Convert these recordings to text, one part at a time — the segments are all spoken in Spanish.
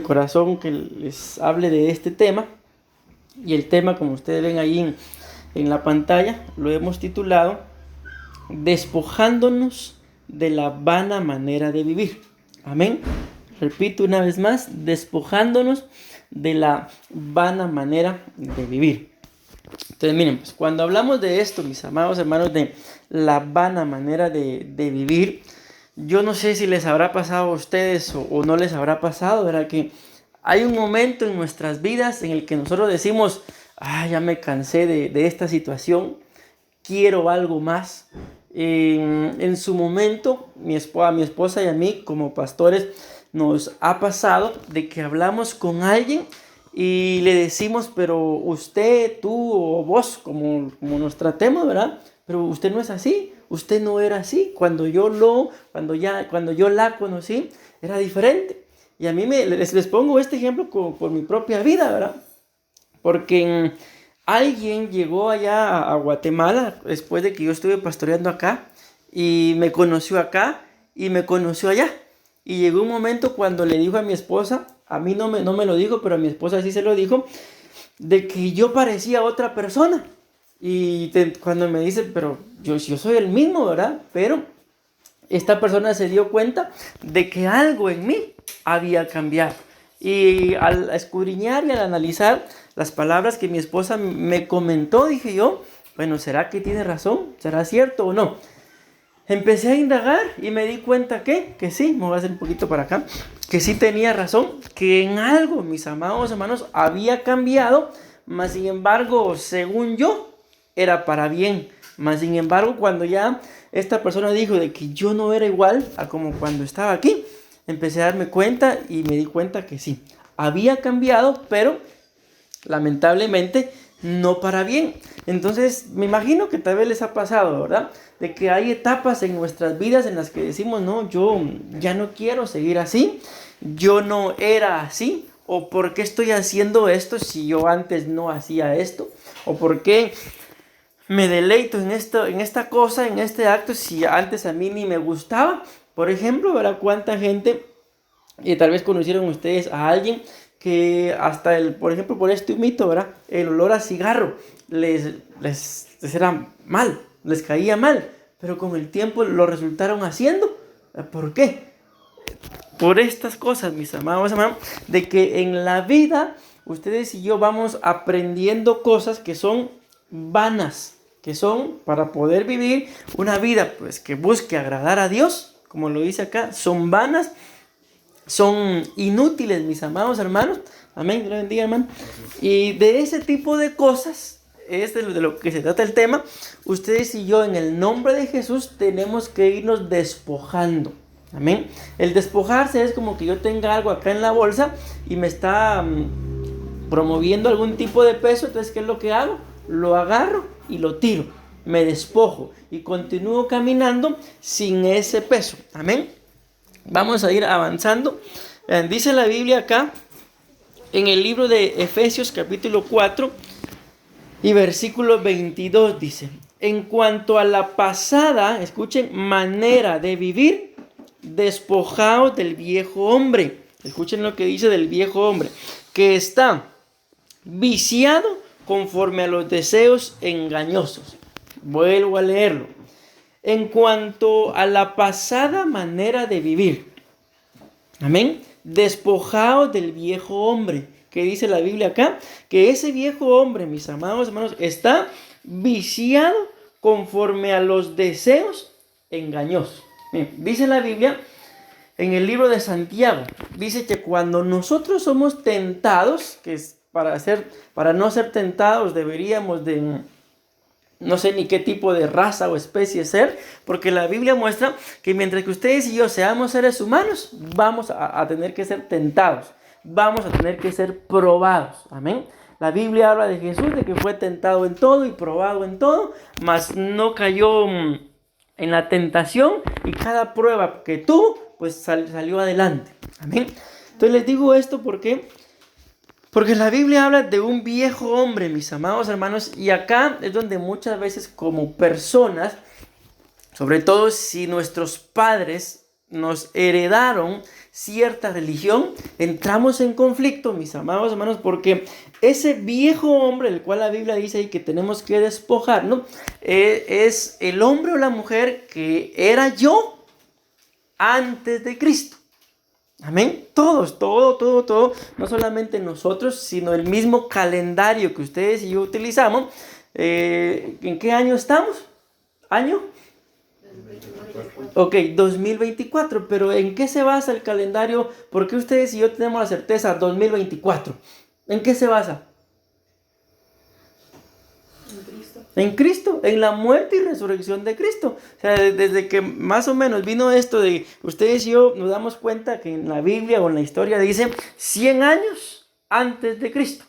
Corazón que les hable de este tema. Y el tema, como ustedes ven ahí en la pantalla, lo hemos titulado Despojándonos de la vana manera de vivir. Amén. Repito una vez más, despojándonos de la vana manera de vivir. Entonces miren, pues cuando hablamos de esto, mis amados hermanos, de la vana manera de vivir, yo no sé si les habrá pasado a ustedes o no les habrá pasado, ¿verdad? Que hay un momento en nuestras vidas en el que nosotros decimos, ya me cansé de esta situación, quiero algo más. En su momento, a mi esposa y a mí como pastores nos ha pasado de que hablamos con alguien y le decimos, pero usted, tú o vos, como nos tratemos, ¿verdad? Pero usted no es así, usted no era así. Cuando yo la conocí, era diferente. Y a mí les pongo este ejemplo por mi propia vida, ¿verdad? Porque alguien llegó allá a Guatemala después de que yo estuve pastoreando acá y me conoció acá y me conoció allá. Y llegó un momento cuando le dijo a mi esposa, a mí no me lo dijo, pero a mi esposa sí se lo dijo, de que yo parecía otra persona. Cuando me dice, pero yo soy el mismo, ¿verdad? Pero esta persona se dio cuenta de que algo en mí había cambiado. Y al escudriñar y al analizar las palabras que mi esposa me comentó, dije yo, bueno, ¿será que tiene razón? ¿Será cierto o no? Empecé a indagar y me di cuenta que sí, me voy a hacer un poquito para acá, que sí tenía razón, que en algo, mis amados hermanos, había cambiado, mas sin embargo, según yo, era para bien. Mas sin embargo, cuando ya esta persona dijo de que yo no era igual a como cuando estaba aquí, empecé a darme cuenta y me di cuenta que sí, había cambiado, pero lamentablemente no para bien. Entonces me imagino que tal vez les ha pasado, ¿verdad? De que hay etapas en nuestras vidas en las que decimos, no, yo ya no quiero seguir así, yo no era así, o por qué estoy haciendo esto si yo antes no hacía esto, o por qué me deleito en esta cosa, en este acto, si antes a mí ni me gustaba. Por ejemplo, ¿verdad? ¿Cuánta gente, y tal vez conocieron ustedes a alguien que hasta por ejemplo, por este mito, ¿verdad? El olor a cigarro les era mal, les caía mal, pero con el tiempo lo resultaron haciendo. ¿Por qué? Por estas cosas, mis amados hermanos, de que en la vida ustedes y yo vamos aprendiendo cosas que son vanas, que son para poder vivir una vida pues que busque agradar a Dios, como lo dice acá, son vanas, son inútiles, mis amados hermanos. Amén, Dios les bendiga, hermano. Y de ese tipo de cosas es de lo que se trata el tema. Ustedes y yo, en el nombre de Jesús, tenemos que irnos despojando. Amén. El despojarse es como que yo tenga algo acá en la bolsa y me está promoviendo algún tipo de peso. Entonces, ¿qué es lo que hago? Lo agarro y lo tiro. Me despojo y continúo caminando sin ese peso. Amén. Vamos a ir avanzando. Dice la Biblia acá en el libro de Efesios capítulo 4 y versículo 22 dice: en cuanto a la pasada, escuchen, manera de vivir, despojaos del viejo hombre. Escuchen lo que dice del viejo hombre, que está viciado conforme a los deseos engañosos. Vuelvo a leerlo. En cuanto a la pasada manera de vivir, amén, despojaos del viejo hombre. ¿Qué dice la Biblia acá? Que ese viejo hombre, mis amados hermanos, está viciado conforme a los deseos engañosos. Dice la Biblia en el libro de Santiago, dice que cuando nosotros somos tentados, que es para no ser tentados deberíamos de, no sé ni qué tipo de raza o especie ser, porque la Biblia muestra que mientras que ustedes y yo seamos seres humanos, vamos a tener que ser tentados, vamos a tener que ser probados. Amén. La Biblia habla de Jesús, de que fue tentado en todo y probado en todo, mas no cayó en la tentación, y cada prueba que tuvo, pues salió adelante. Amén. Entonces les digo esto porque la Biblia habla de un viejo hombre, mis amados hermanos, y acá es donde muchas veces como personas, sobre todo si nuestros padres nos heredaron cierta religión, entramos en conflicto, mis amados hermanos, porque ese viejo hombre, el cual la Biblia dice ahí que tenemos que despojar, ¿no? Es el hombre o la mujer que era yo antes de Cristo. Amén. Todos, todo, no solamente nosotros, sino el mismo calendario que ustedes y yo utilizamos. ¿En qué año estamos? ¿Año? Ok, 2024, pero ¿en qué se basa el calendario? Porque ustedes y yo tenemos la certeza, 2024. ¿En qué se basa? En Cristo, en la muerte y resurrección de Cristo. O sea, desde que más o menos vino esto de ustedes y yo nos damos cuenta que en la Biblia o en la historia dice 100 años antes de Cristo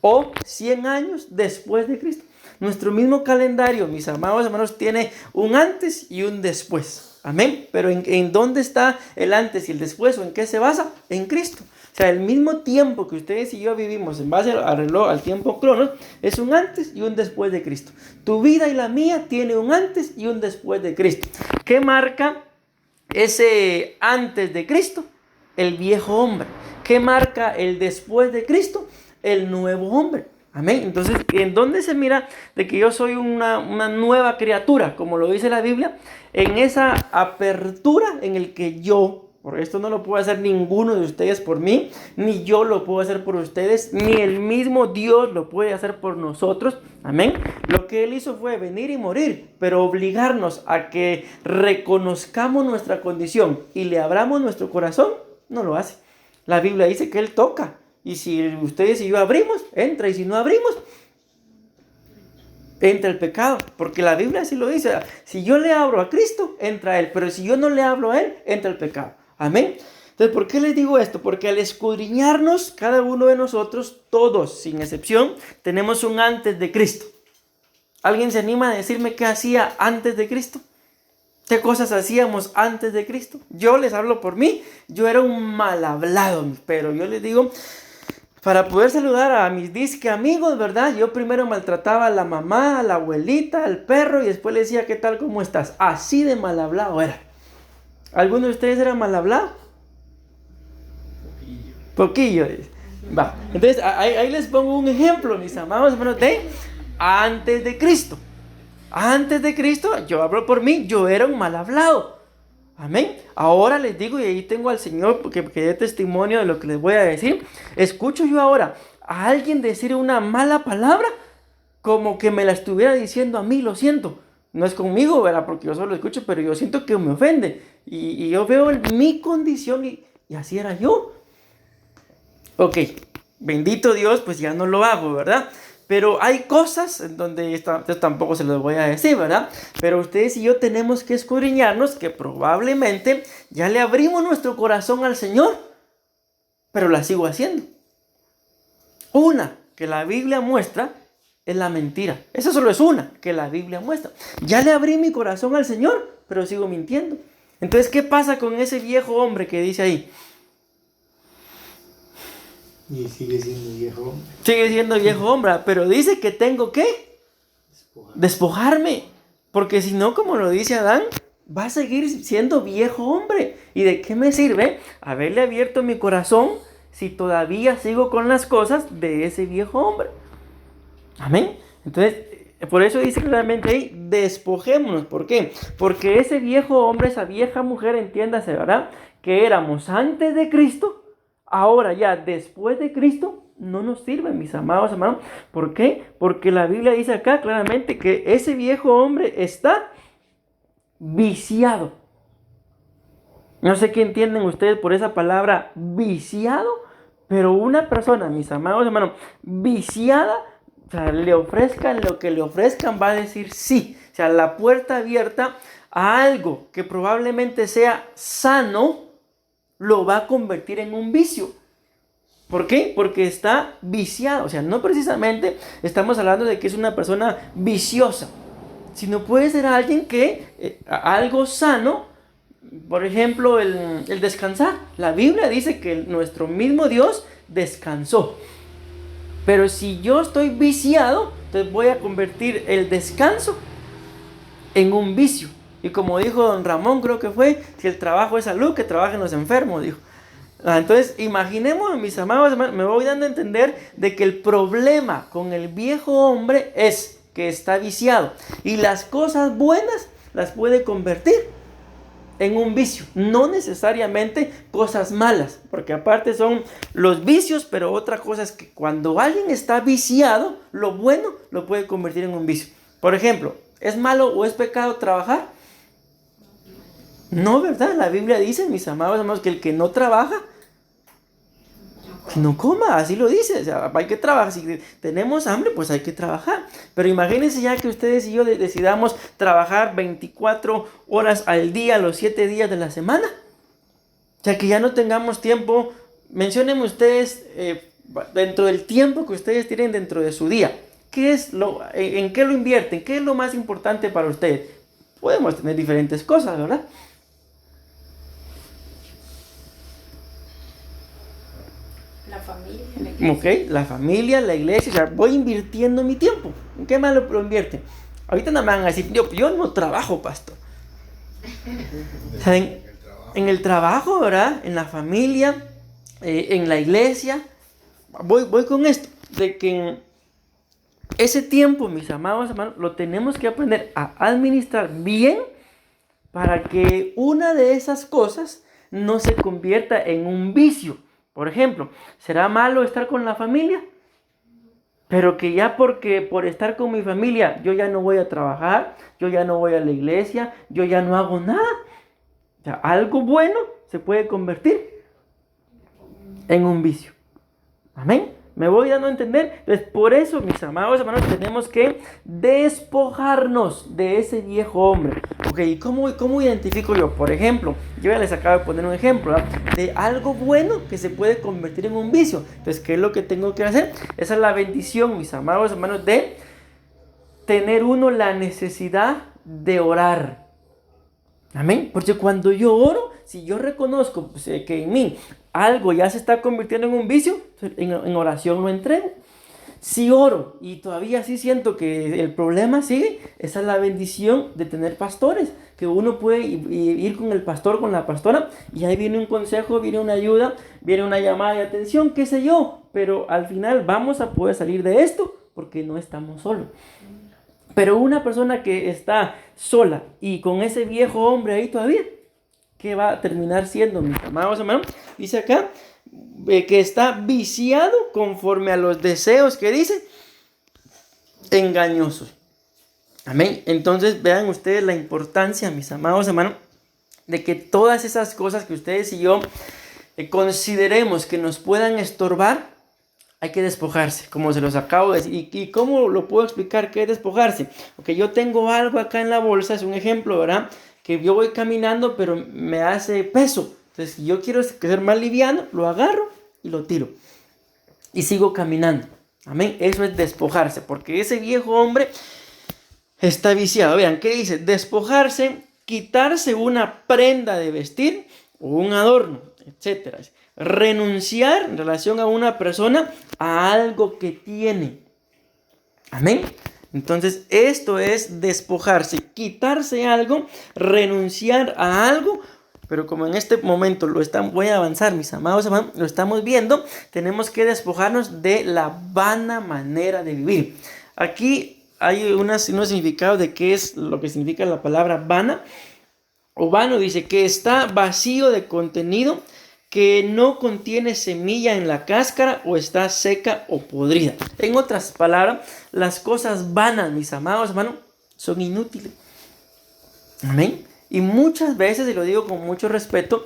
o 100 años después de Cristo. Nuestro mismo calendario, mis amados hermanos, tiene un antes y un después. Amén. Pero ¿en dónde está el antes y el después o en qué se basa? En Cristo. O sea, el mismo tiempo que ustedes y yo vivimos en base al reloj, al tiempo cronos, es un antes y un después de Cristo. Tu vida y la mía tiene un antes y un después de Cristo. ¿Qué marca ese antes de Cristo? El viejo hombre. ¿Qué marca el después de Cristo? El nuevo hombre. Amén. Entonces, ¿en dónde se mira de que yo soy una nueva criatura? Como lo dice la Biblia, en esa apertura en el que yo, porque esto no lo puede hacer ninguno de ustedes por mí, ni yo lo puedo hacer por ustedes, ni el mismo Dios lo puede hacer por nosotros. Amén. Lo que Él hizo fue venir y morir, pero obligarnos a que reconozcamos nuestra condición y le abramos nuestro corazón, no lo hace. La Biblia dice que Él toca. Y si ustedes y yo abrimos, entra. Y si no abrimos, entra el pecado. Porque la Biblia así lo dice. Si yo le abro a Cristo, entra Él. Pero si yo no le hablo a Él, entra el pecado. Amén. Entonces, ¿por qué les digo esto? Porque al escudriñarnos, cada uno de nosotros, todos, sin excepción, tenemos un antes de Cristo. ¿Alguien se anima a decirme qué hacía antes de Cristo? ¿Qué cosas hacíamos antes de Cristo? Yo les hablo por mí. Yo era un mal hablado, pero yo les digo, para poder saludar a mis disque amigos, ¿verdad? Yo primero maltrataba a la mamá, a la abuelita, al perro y después le decía, ¿qué tal? ¿Cómo estás? Así de mal hablado era. ¿Alguno de ustedes era mal hablado? Poquillo. Va. Entonces, ahí les pongo un ejemplo, mis amados hermanos, de antes de Cristo. Antes de Cristo, yo hablo por mí, yo era un mal hablado. Amén. Ahora les digo, y ahí tengo al Señor que dé testimonio de lo que les voy a decir. Escucho yo ahora a alguien decir una mala palabra como que me la estuviera diciendo a mí, lo siento. No es conmigo, ¿verdad? Porque yo solo escucho, pero yo siento que me ofende. Y yo veo mi condición y así era yo. Ok, bendito Dios, pues ya no lo hago, ¿verdad? Pero hay cosas en donde tampoco se los voy a decir, ¿verdad? Pero ustedes y yo tenemos que escudriñarnos que probablemente ya le abrimos nuestro corazón al Señor, pero la sigo haciendo. Una que la Biblia muestra es la mentira. Esa solo es una que la Biblia muestra. Ya le abrí mi corazón al Señor, pero sigo mintiendo. Entonces, ¿qué pasa con ese viejo hombre que dice ahí? Y sigue siendo viejo hombre. Sigue siendo viejo hombre, pero dice que tengo que despojarme. Porque si no, como lo dice Adán, va a seguir siendo viejo hombre. ¿Y de qué me sirve haberle abierto mi corazón si todavía sigo con las cosas de ese viejo hombre? Amén. Entonces, por eso dice claramente ahí, despojémonos. ¿Por qué? Porque ese viejo hombre, esa vieja mujer, entiéndase, ¿verdad? Que éramos antes de Cristo. Ahora ya después de Cristo no nos sirve, mis amados hermanos. ¿Por qué? Porque la Biblia dice acá claramente que ese viejo hombre está viciado. No sé qué entienden ustedes por esa palabra viciado, pero una persona, mis amados hermanos, viciada, o sea, le ofrezcan lo que le ofrezcan, va a decir sí. O sea, la puerta abierta a algo que probablemente sea sano, lo va a convertir en un vicio. ¿Por qué? Porque está viciado. O sea, no precisamente estamos hablando de que es una persona viciosa, sino puede ser alguien que, algo sano, por ejemplo, el descansar. La Biblia dice que nuestro mismo Dios descansó. Pero si yo estoy viciado, entonces voy a convertir el descanso en un vicio. Y como dijo don Ramón, creo que fue, si el trabajo es salud, que trabajen los enfermos, dijo. Entonces, imaginemos, mis amados hermanos, me voy dando a entender de que el problema con el viejo hombre es que está viciado. Y las cosas buenas las puede convertir en un vicio. No necesariamente cosas malas, porque aparte son los vicios, pero otra cosa es que cuando alguien está viciado, lo bueno lo puede convertir en un vicio. Por ejemplo, ¿es malo o es pecado trabajar? No, ¿verdad? La Biblia dice, mis amados hermanos, que el que no trabaja, que no coma, así lo dice. O sea, hay que trabajar. Si tenemos hambre, pues hay que trabajar. Pero imagínense ya que ustedes y yo decidamos trabajar 24 horas al día, los 7 días de la semana. O sea, que ya no tengamos tiempo. Menciónenme ustedes, dentro del tiempo que ustedes tienen dentro de su día, ¿en qué lo invierten? ¿Qué es lo más importante para ustedes? Podemos tener diferentes cosas, ¿verdad? La familia, la iglesia. Ok, la familia, la iglesia, o sea, voy invirtiendo mi tiempo. ¿En qué más lo invierten? Ahorita no me van a decir, yo no trabajo, pastor. O sea, en el trabajo, ¿verdad? En la familia, en la iglesia. Voy con esto, de que en ese tiempo, mis amados hermanos, lo tenemos que aprender a administrar bien para que una de esas cosas no se convierta en un vicio. Por ejemplo, ¿será malo estar con la familia? Pero que ya porque por estar con mi familia yo ya no voy a trabajar, yo ya no voy a la iglesia, yo ya no hago nada. O sea, algo bueno se puede convertir en un vicio. Amén. Me voy dando a entender. Entonces, por eso, mis amados hermanos, tenemos que despojarnos de ese viejo hombre. Ok, ¿y cómo identifico yo? Por ejemplo, yo ya les acabo de poner un ejemplo, ¿verdad? De algo bueno que se puede convertir en un vicio. Entonces, ¿qué es lo que tengo que hacer? Esa es la bendición, mis amados hermanos, de tener uno la necesidad de orar. Amén. Porque cuando yo oro, si yo reconozco pues, que en mí algo ya se está convirtiendo en un vicio, en oración lo entrego. Si oro y todavía sí siento que el problema sigue, esa es la bendición de tener pastores, que uno puede ir con el pastor, con la pastora, y ahí viene un consejo, viene una ayuda, viene una llamada de atención, qué sé yo, pero al final vamos a poder salir de esto porque no estamos solos. Pero una persona que está sola y con ese viejo hombre ahí todavía, ¿qué va a terminar siendo, mis amados hermanos? Dice acá que está viciado conforme a los deseos que dice engañosos. Amén. Entonces vean ustedes la importancia, mis amados hermanos, de que todas esas cosas que ustedes y yo consideremos que nos puedan estorbar, hay que despojarse, como se los acabo de decir. ¿Y cómo lo puedo explicar qué es despojarse? Porque yo tengo algo acá en la bolsa, es un ejemplo, ¿verdad? Que yo voy caminando, pero me hace peso. Entonces, si yo quiero ser más liviano, lo agarro y lo tiro. Y sigo caminando. Amén. Eso es despojarse, porque ese viejo hombre está viciado. Vean, ¿qué dice? Despojarse, quitarse una prenda de vestir o un adorno, etcétera. Renunciar en relación a una persona a algo que tiene. Amén. Entonces esto es despojarse, quitarse algo, renunciar a algo. Pero como en este momento voy a avanzar, mis amados hermanos, lo estamos viendo, tenemos que despojarnos de la vana manera de vivir. Aquí hay unos significados de qué es lo que significa la palabra vana. O vano dice que está vacío de contenido, que no contiene semilla en la cáscara o está seca o podrida. En otras palabras, las cosas vanas, mis amados hermanos, son inútiles. Amén. Y muchas veces, y lo digo con mucho respeto,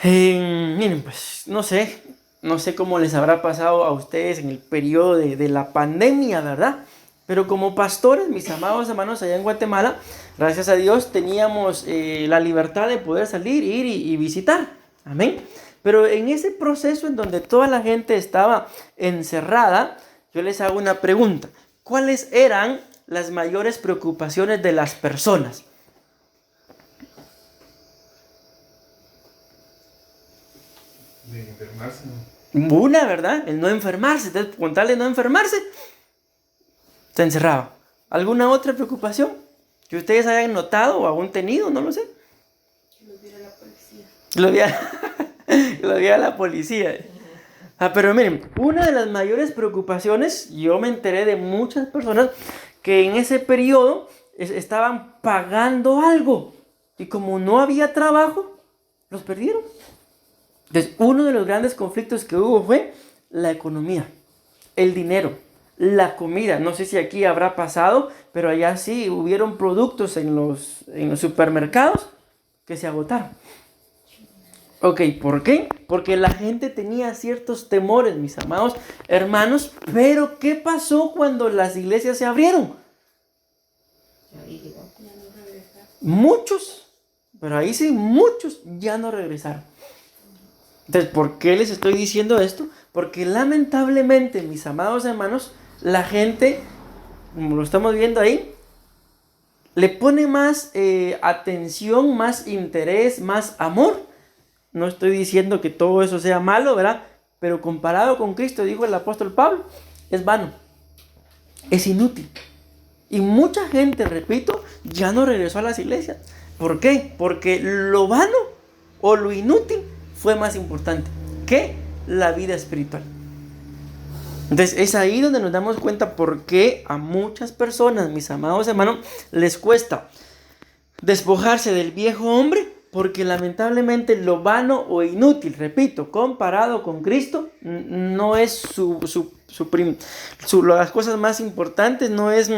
miren, pues no sé cómo les habrá pasado a ustedes en el periodo de la pandemia, ¿verdad? Pero como pastores, mis amados hermanos, allá en Guatemala, gracias a Dios teníamos la libertad de poder salir, ir y visitar. Amén. Pero en ese proceso en donde toda la gente estaba encerrada, yo les hago una pregunta. ¿Cuáles eran las mayores preocupaciones de las personas? De enfermarse, ¿no? Una, ¿verdad? El no enfermarse. Entonces, con tal de no enfermarse, se encerraba. ¿Alguna otra preocupación? que ustedes hayan notado o aún tenido, no lo sé. Lo viera la policía. Lo viera la policía. Pero miren, una de las mayores preocupaciones, yo me enteré de muchas personas que en ese periodo estaban pagando algo y como no había trabajo, los perdieron. Entonces, uno de los grandes conflictos que hubo fue la economía, el dinero, la comida. No sé si aquí habrá pasado, pero allá sí hubieron productos en los supermercados que se agotaron. Ok, ¿por qué? Porque la gente tenía ciertos temores, mis amados hermanos, pero ¿qué pasó cuando las iglesias se abrieron? Muchos, pero ahí sí, muchos ya no regresaron. Entonces, ¿por qué les estoy diciendo esto? Porque lamentablemente, mis amados hermanos, la gente, como lo estamos viendo ahí, le pone más atención, más interés, más amor. No estoy diciendo que todo eso sea malo, ¿verdad? Pero comparado con Cristo, dijo el apóstol Pablo, es vano, es inútil. Y mucha gente, repito, ya no regresó a las iglesias. ¿Por qué? Porque lo vano o lo inútil fue más importante que la vida espiritual. Entonces es ahí donde nos damos cuenta por qué a muchas personas, mis amados hermanos, les cuesta despojarse del viejo hombre, porque lamentablemente lo vano o inútil, repito, comparado con Cristo, no es las cosas más importantes, no es,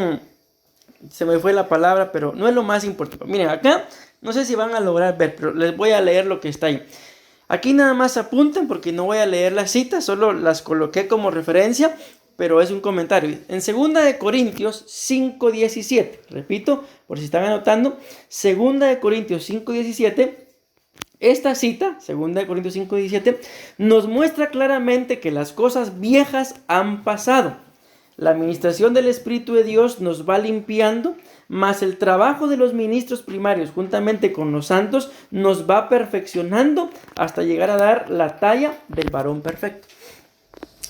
se me fue la palabra, pero no es lo más importante. Miren, acá, no sé si van a lograr ver, pero les voy a leer lo que está ahí. Aquí nada más apunten porque no voy a leer las citas, solo las coloqué como referencia, pero es un comentario. En 2 de Corintios 5:17, repito, por si están anotando, 2 de Corintios 5:17, esta cita, 2 de Corintios 5:17, nos muestra claramente que las cosas viejas han pasado. La administración del Espíritu de Dios nos va limpiando, mas el trabajo de los ministros primarios juntamente con los santos nos va perfeccionando hasta llegar a dar la talla del varón perfecto.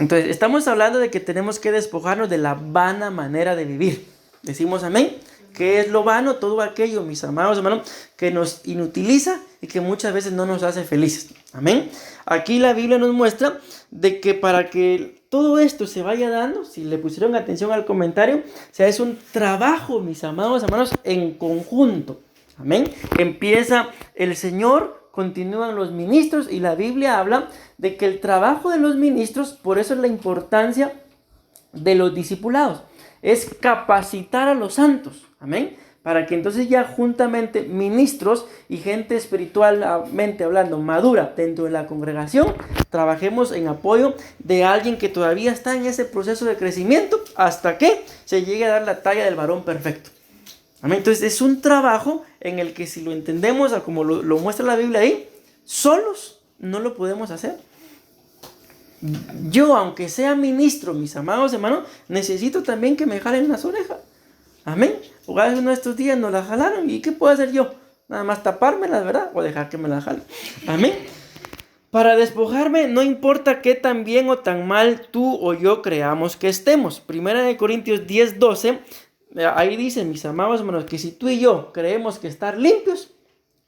Entonces, estamos hablando de que tenemos que despojarnos de la vana manera de vivir. Decimos amén. ¿Qué es lo vano? Todo aquello, mis amados hermanos, que nos inutiliza y que muchas veces no nos hace felices. Amén. Aquí la Biblia nos muestra de que para que todo esto se vaya dando, si le pusieron atención al comentario, o sea, es un trabajo, mis amados hermanos, en conjunto. Amén. Empieza el Señor, continúan los ministros y la Biblia habla de que el trabajo de los ministros, por eso es la importancia de los discipulados, es capacitar a los santos, amén, para que entonces ya juntamente ministros y gente espiritualmente hablando madura dentro de la congregación, trabajemos en apoyo de alguien que todavía está en ese proceso de crecimiento hasta que se llegue a dar la talla del varón perfecto. Amén. Entonces es un trabajo en el que si lo entendemos como lo muestra la Biblia ahí, solos no lo podemos hacer. Yo, aunque sea ministro, mis amados hermanos, necesito también que me jalen las orejas. Amén. O a veces uno de estos días no las jalaron. ¿Y qué puedo hacer yo? Nada más tapármelas, ¿verdad? O dejar que me las jalen. Amén. Para despojarme, no importa qué tan bien o tan mal tú o yo creamos que estemos. 1 Corintios 10:12, ahí dice, mis amados hermanos, que si tú y yo creemos que estar limpios,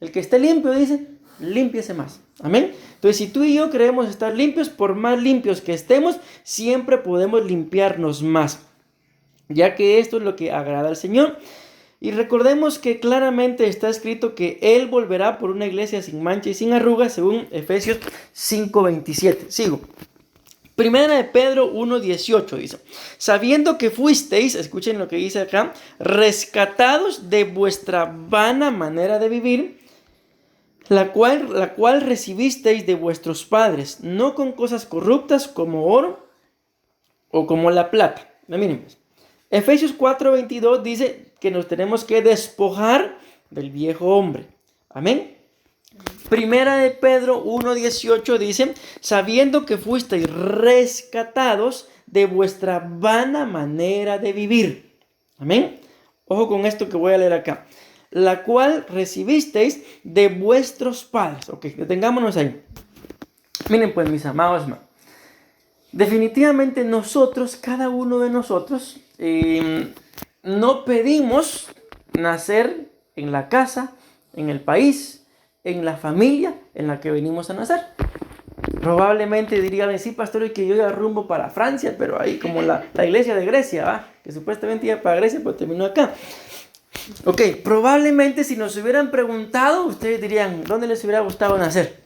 el que esté limpio dice, límpiese más. Amén. Entonces, si tú y yo creemos estar limpios, por más limpios que estemos, siempre podemos limpiarnos más, ya que esto es lo que agrada al Señor. Y recordemos que claramente está escrito que Él volverá por una iglesia sin mancha y sin arrugas, según Efesios 5:27. Sigo. 1 de Pedro 1:18 dice, sabiendo que fuisteis, escuchen lo que dice acá, rescatados de vuestra vana manera de vivir, la cual recibisteis de vuestros padres, no con cosas corruptas como oro o como la plata. Miren pues. Efesios 4:22 dice que nos tenemos que despojar del viejo hombre. Amén. Primera de Pedro 1:18 dice, sabiendo que fuisteis rescatados de vuestra vana manera de vivir. Amén. Ojo con esto que voy a leer acá. La cual recibisteis de vuestros padres. Ok, detengámonos ahí. Miren pues, mis amados hermanos. Definitivamente nosotros, cada uno de nosotros, no pedimos nacer en la casa, en el país, en la familia en la que venimos a nacer. Probablemente dirían, sí, pastor, que yo iba rumbo para Francia, pero ahí como la iglesia de Grecia, ¿va? Que supuestamente iba para Grecia, pero terminó acá. Ok, probablemente si nos hubieran preguntado, ustedes dirían, ¿dónde les hubiera gustado nacer?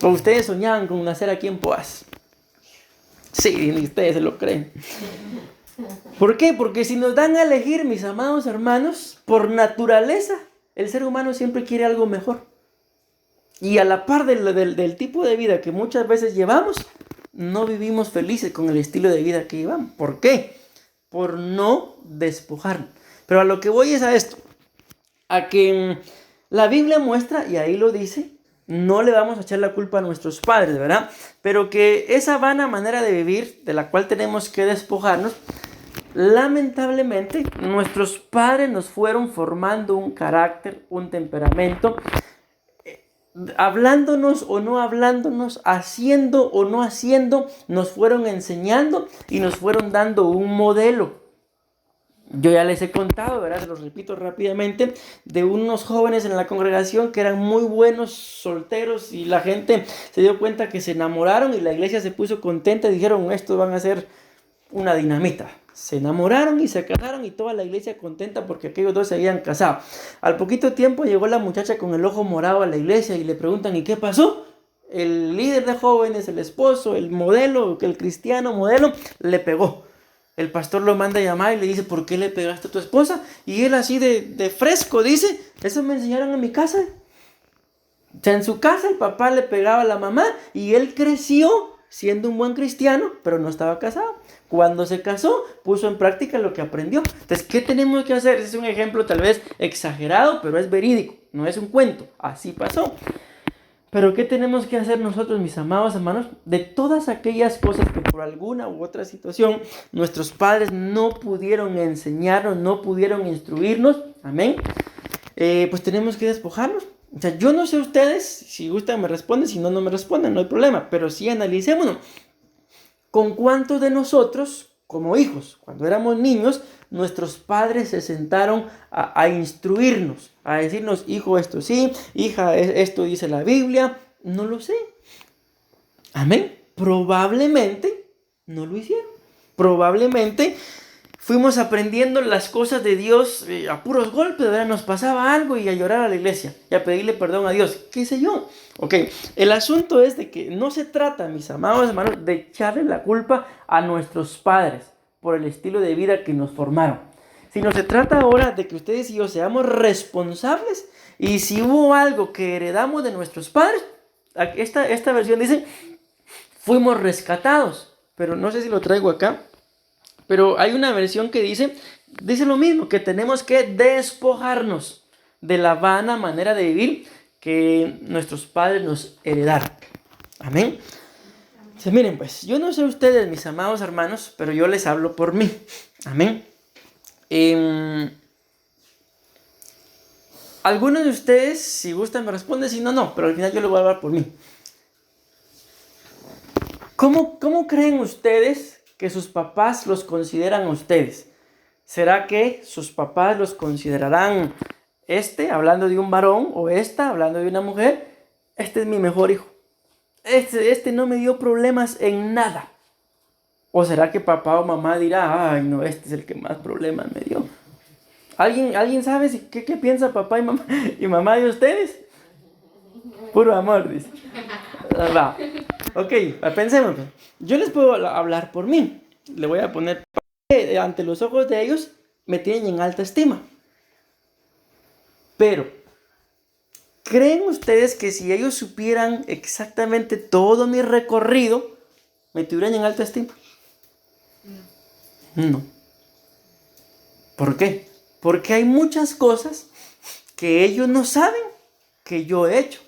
¿O ustedes soñaban con nacer aquí en Poás? Sí, ni ustedes se lo creen. ¿Por qué? Porque si nos dan a elegir, mis amados hermanos, por naturaleza, el ser humano siempre quiere algo mejor. Y a la par del tipo de vida que muchas veces llevamos, no vivimos felices con el estilo de vida que llevamos. ¿Por qué? Por no despojarnos. Pero a lo que voy es a esto. A que la Biblia muestra, y ahí lo dice, no le vamos a echar la culpa a nuestros padres, ¿verdad? Pero que esa vana manera de vivir, de la cual tenemos que despojarnos, lamentablemente nuestros padres nos fueron formando un carácter, un temperamento, hablándonos o no hablándonos, haciendo o no haciendo, nos fueron enseñando y nos fueron dando un modelo. Yo ya les he contado, ¿verdad? Se los repito rápidamente, de unos jóvenes en la congregación que eran muy buenos solteros y la gente se dio cuenta que se enamoraron y la iglesia se puso contenta y dijeron, estos van a ser una dinamita. Se enamoraron y se casaron y toda la iglesia contenta porque aquellos dos se habían casado. Al poquito tiempo llegó la muchacha con el ojo morado a la iglesia y le preguntan, ¿y qué pasó? El líder de jóvenes, el esposo, el modelo, el cristiano modelo, le pegó. El pastor lo manda a llamar y le dice, ¿por qué le pegaste a tu esposa? Y él así de fresco dice, eso me enseñaron en mi casa. O sea, en su casa el papá le pegaba a la mamá y él creció siendo un buen cristiano, pero no estaba casado. Cuando se casó, puso en práctica lo que aprendió. Entonces, ¿qué tenemos que hacer? Ese es un ejemplo tal vez exagerado, pero es verídico, no es un cuento. Así pasó. Pero ¿qué tenemos que hacer nosotros, mis amados hermanos? De todas aquellas cosas que por alguna u otra situación nuestros padres no pudieron enseñarnos, no pudieron instruirnos, amén, pues tenemos que despojarnos. O sea, yo no sé ustedes, si gustan me responden, si no, no me responden, no hay problema, pero sí analicémonos. ¿Con cuántos de nosotros, como hijos, cuando éramos niños, nuestros padres se sentaron a instruirnos, a decirnos, hijo, esto sí, hija, esto dice la Biblia? No lo sé. Amén. Probablemente no lo hicieron. Probablemente fuimos aprendiendo las cosas de Dios a puros golpes, ¿verdad? Nos pasaba algo y a llorar a la iglesia y a pedirle perdón a Dios, qué sé yo. Ok, el asunto es de que no se trata, mis amados hermanos, de echarle la culpa a nuestros padres por el estilo de vida que nos formaron, sino se trata ahora de que ustedes y yo seamos responsables y si hubo algo que heredamos de nuestros padres, esta versión dice, fuimos rescatados, pero no sé si lo traigo acá. Pero hay una versión que dice lo mismo, que tenemos que despojarnos de la vana manera de vivir que nuestros padres nos heredaron. Amén. Entonces, miren, pues, yo no sé ustedes, mis amados hermanos, pero yo les hablo por mí. Amén. Algunos de ustedes, si gustan, me responden, si no, no, pero al final yo les voy a hablar por mí. ¿Cómo creen ustedes que sus papás los consideran a ustedes? ¿Será que sus papás los considerarán hablando de un varón, o hablando de una mujer? Este es mi mejor hijo. Este no me dio problemas en nada. ¿O será que papá o mamá dirá, ay no, este es el que más problemas me dio? ¿Alguien sabe qué piensa papá y mamá de ustedes? Puro amor, dice. Va. Ok, pensemos. Yo les puedo hablar por mí. Le voy a poner ante los ojos de ellos, me tienen en alta estima. Pero, ¿creen ustedes que si ellos supieran exactamente todo mi recorrido, me tuvieran en alta estima? No. ¿Por qué? Porque hay muchas cosas que ellos no saben que yo he hecho.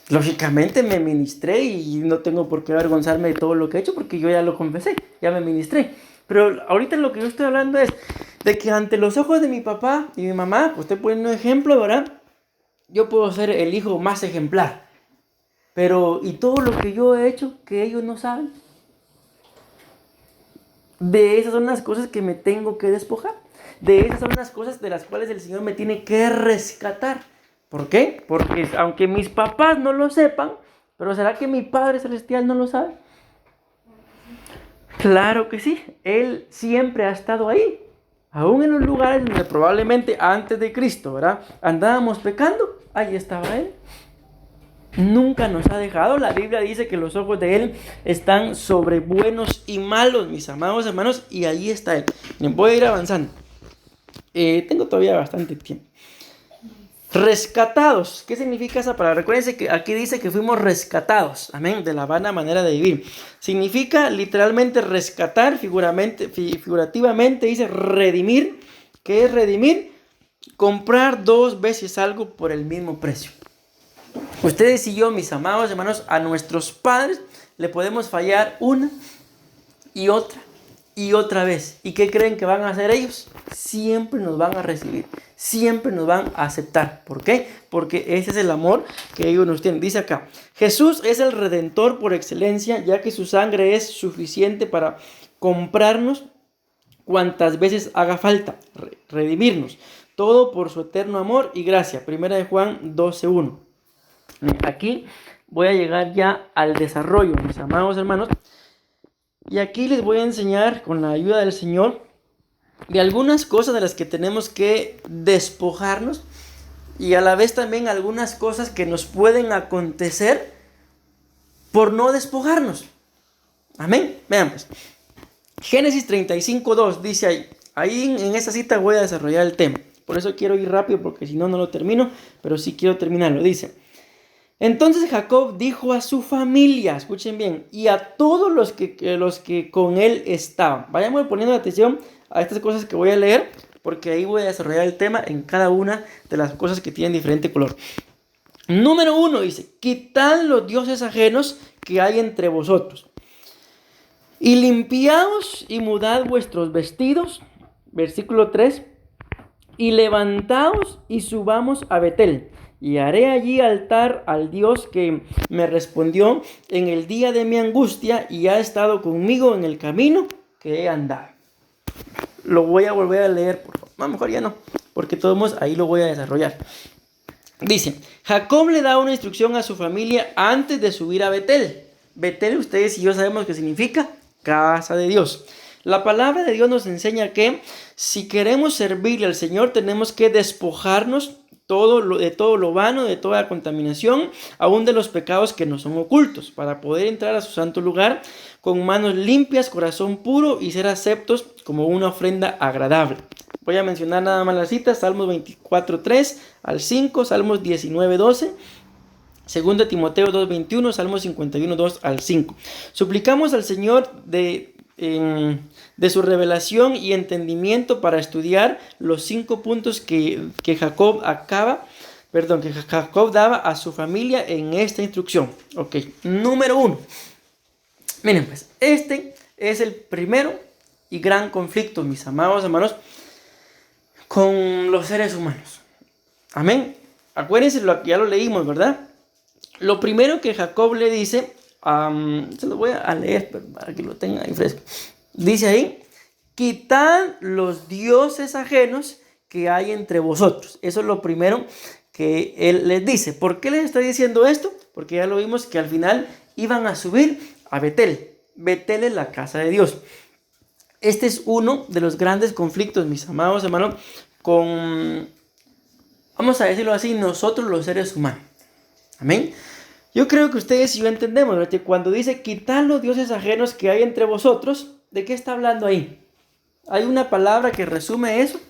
Lógicamente me ministré y no tengo por qué avergonzarme de todo lo que he hecho porque yo ya lo confesé, ya me ministré. Pero ahorita lo que yo estoy hablando es de que ante los ojos de mi papá y mi mamá, pues estoy poniendo un ejemplo, ¿verdad? Yo puedo ser el hijo más ejemplar. Pero, ¿y todo lo que yo he hecho que ellos no saben? De esas son las cosas que me tengo que despojar. De esas son las cosas de las cuales el Señor me tiene que rescatar. ¿Por qué? Porque aunque mis papás no lo sepan, pero ¿será que mi Padre Celestial no lo sabe? Claro que sí. Él siempre ha estado ahí. Aún en los lugares donde probablemente antes de Cristo, ¿verdad?, andábamos pecando, ahí estaba Él. Nunca nos ha dejado. La Biblia dice que los ojos de Él están sobre buenos y malos, mis amados hermanos, y ahí está Él. Voy a ir avanzando. Tengo todavía bastante tiempo. Rescatados. ¿Qué significa esa palabra? Recuérdense que aquí dice que fuimos rescatados. Amén. De la vana manera de vivir. Significa literalmente rescatar, figurativamente dice redimir. ¿Qué es redimir? Comprar 2 veces algo por el mismo precio. Ustedes y yo, mis amados hermanos, a nuestros padres le podemos fallar una y otra vez. ¿Y qué creen que van a hacer ellos? Siempre nos van a recibir, siempre nos van a aceptar. ¿Por qué? Porque ese es el amor que ellos nos tienen. Dice acá, Jesús es el Redentor por excelencia, ya que su sangre es suficiente para comprarnos cuantas veces haga falta, redimirnos. Todo por su eterno amor y gracia. Primera de Juan 12:1. Aquí voy a llegar ya al desarrollo, mis amados hermanos. Y aquí les voy a enseñar, con la ayuda del Señor, de algunas cosas de las que tenemos que despojarnos y a la vez también algunas cosas que nos pueden acontecer por no despojarnos. Amén. Vean pues. Génesis 35:2 dice ahí en esa cita voy a desarrollar el tema. Por eso quiero ir rápido porque si no, no lo termino, pero sí quiero terminarlo. Dice: entonces Jacob dijo a su familia, escuchen bien, y a todos los que con él estaban. Vayamos poniendo atención a estas cosas que voy a leer, porque ahí voy a desarrollar el tema en cada una de las cosas que tienen diferente color. Número 1 dice: quitad los dioses ajenos que hay entre vosotros, y limpiaos y mudad vuestros vestidos. Versículo 3. Y levantaos y subamos a Betel. Y haré allí altar al Dios que me respondió en el día de mi angustia y ha estado conmigo en el camino que he andado. Lo voy a volver a leer, por favor. A lo mejor ya no, porque todos ahí lo voy a desarrollar. Dice: Jacob le da una instrucción a su familia antes de subir a Betel. Betel, ustedes y yo sabemos que significa casa de Dios. La palabra de Dios nos enseña que si queremos servirle al Señor tenemos que despojarnos de todo lo vano, de toda contaminación, aún de los pecados que nos son ocultos, para poder entrar a su santo lugar con manos limpias, corazón puro y ser aceptos como una ofrenda agradable. Voy a mencionar nada más las citas: Salmos 24:3 al 5, Salmos 19:12, 2 Timoteo 2:21, Salmos 51:2 al 5. Suplicamos al Señor de su revelación y entendimiento para estudiar los 5 puntos que Jacob daba a su familia en esta instrucción. Ok, número 1. Miren pues, este es el primero y gran conflicto, mis amados hermanos, con los seres humanos. Amén. Acuérdense, ya lo leímos, ¿verdad? Lo primero que Jacob le dice, se lo voy a leer para que lo tengan ahí fresco. Dice ahí: quitad los dioses ajenos que hay entre vosotros. Eso es lo primero que él les dice. ¿Por qué les está diciendo esto? Porque ya lo vimos que al final iban a subir a Betel. Betel es la casa de Dios. Este es uno de los grandes conflictos, mis amados hermanos, con, vamos a decirlo así, nosotros los seres humanos. Amén. Yo creo que ustedes y yo entendemos, ¿verdad?, que cuando dice quitad los dioses ajenos que hay entre vosotros, ¿de qué está hablando ahí? Hay una palabra que resume eso.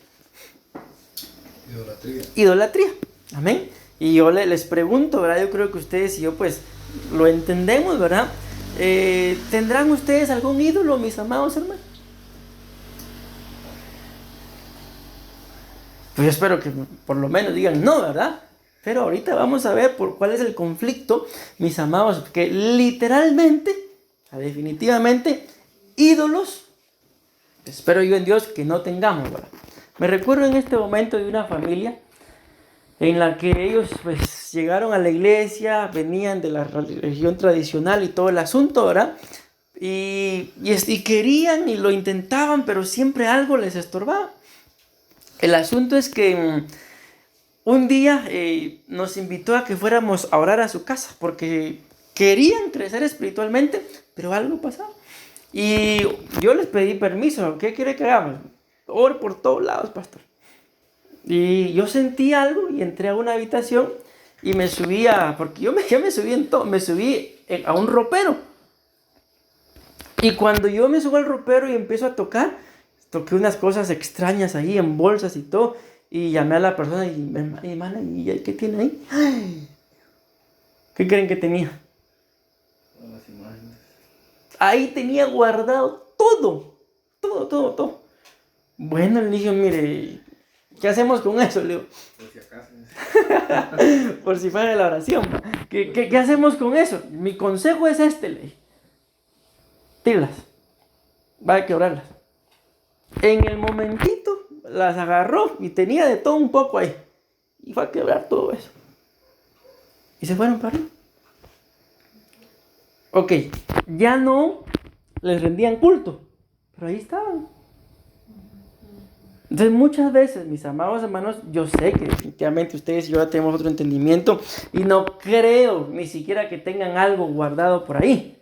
Idolatría. Amén. Y yo les pregunto, ¿verdad? Yo creo que ustedes y yo pues lo entendemos, ¿verdad? ¿Tendrán ustedes algún ídolo, mis amados hermanos? Pues yo espero que por lo menos digan no, ¿verdad? Pero ahorita vamos a ver por cuál es el conflicto, mis amados, que literalmente, definitivamente, ídolos, espero yo en Dios que no tengamos, ¿verdad? Me recuerdo en este momento de una familia en la que ellos pues llegaron a la iglesia, venían de la religión tradicional y todo el asunto, ¿verdad? Y querían y lo intentaban, pero siempre algo les estorbaba. El asunto es que un día nos invitó a que fuéramos a orar a su casa, porque querían crecer espiritualmente, pero algo pasaba. Y yo les pedí permiso. ¿Qué quiere que hagamos? Ore por todos lados, pastor. Y yo sentí algo y entré a una habitación y me subía, porque yo me subí a un ropero. Y cuando yo me subo al ropero y empiezo a tocar, toqué unas cosas extrañas ahí en bolsas y todo. Y llamé a la persona y hermana, ¿y qué tiene ahí? Ay, ¿qué creen que tenía? Las imágenes. Ahí tenía guardado todo. Bueno, le dije, mire, ¿qué hacemos con eso? Le digo, Por si acaso. por si fuera la oración. ¿Qué hacemos con eso? Mi consejo es este, le dije. Tíralas. Va a quebrarlas. En el momentito las agarró y tenía de todo un poco ahí. Y fue a quebrar todo eso. Y se fueron para arriba. Ok, ya no les rendían culto, pero ahí estaban. Entonces muchas veces, mis amados hermanos, yo sé que definitivamente ustedes y yo ya tenemos otro entendimiento y no creo ni siquiera que tengan algo guardado por ahí.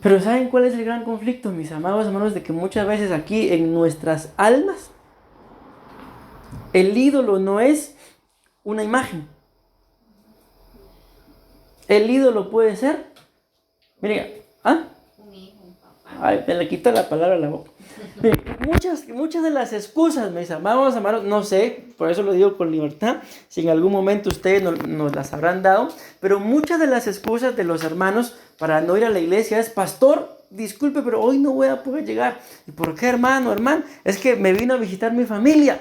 Pero ¿saben cuál es el gran conflicto, mis amados hermanos? De que muchas veces aquí en nuestras almas el ídolo no es una imagen. El ídolo puede ser, miren, Un hijo, un papá. ay, me le quita la palabra a la boca. Miren, muchas de las excusas, mis amados hermanos, no sé, por eso lo digo con libertad, si en algún momento ustedes nos las habrán dado, pero muchas de las excusas de los hermanos para no ir a la iglesia es, pastor, disculpe, pero hoy no voy a poder llegar. ¿Y por qué, hermano? Es que me vino a visitar mi familia.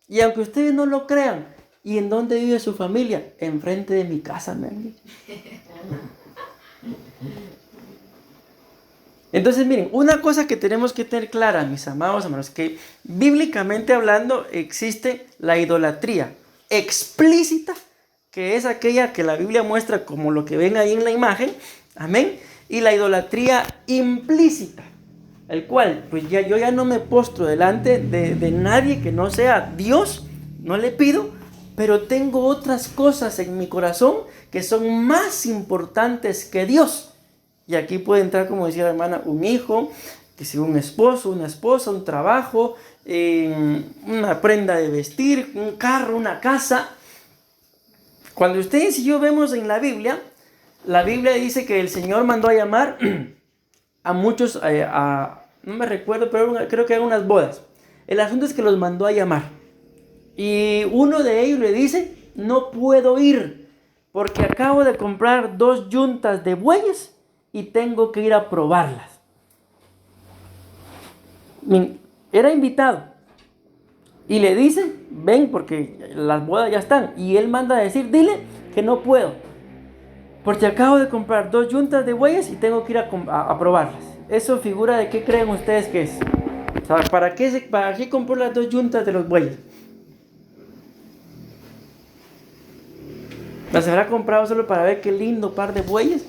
Y aunque ustedes no lo crean, ¿y en dónde vive su familia? Enfrente de mi casa, me han dicho. Entonces, miren, una cosa que tenemos que tener clara, mis amados hermanos, que bíblicamente hablando existe la idolatría explícita, que es aquella que la Biblia muestra como lo que ven ahí en la imagen, amén, y la idolatría implícita, el cual, pues yo ya no me postro delante de nadie que no sea Dios, no le pido, pero tengo otras cosas en mi corazón que son más importantes que Dios. Y aquí puede entrar, como decía la hermana, un hijo, que sea un esposo, una esposa, un trabajo, una prenda de vestir, un carro, una casa. Cuando ustedes y yo vemos en la Biblia dice que el Señor mandó a llamar a muchos, no me recuerdo, pero creo que eran unas bodas. El asunto es que los mandó a llamar. Y uno de ellos le dice, no puedo ir, porque acabo de comprar 2 yuntas de bueyes y tengo que ir a probarlas. Era invitado y le dice, ven porque las bodas ya están, y él manda a decir, dile que no puedo porque acabo de comprar 2 yuntas de bueyes y tengo que ir a probarlas. Eso figura de qué creen ustedes que es. O sea, ¿para qué compró las 2 yuntas de los bueyes? ¿Las habrá comprado solo para ver qué lindo par de bueyes?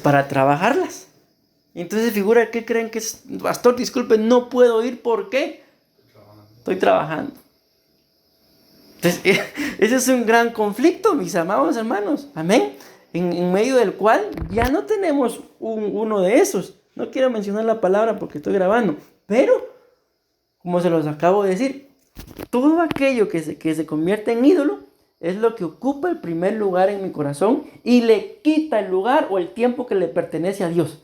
Para trabajarlas. Entonces figura, ¿qué creen que es? Pastor, disculpe, no puedo ir, ¿por qué? Estoy trabajando. Entonces, ese es un gran conflicto, mis amados hermanos, amén, en medio del cual ya no tenemos uno de esos. No quiero mencionar la palabra porque estoy grabando, pero como se los acabo de decir, todo aquello que se convierte en ídolo es lo que ocupa el primer lugar en mi corazón y le quita el lugar o el tiempo que le pertenece a Dios.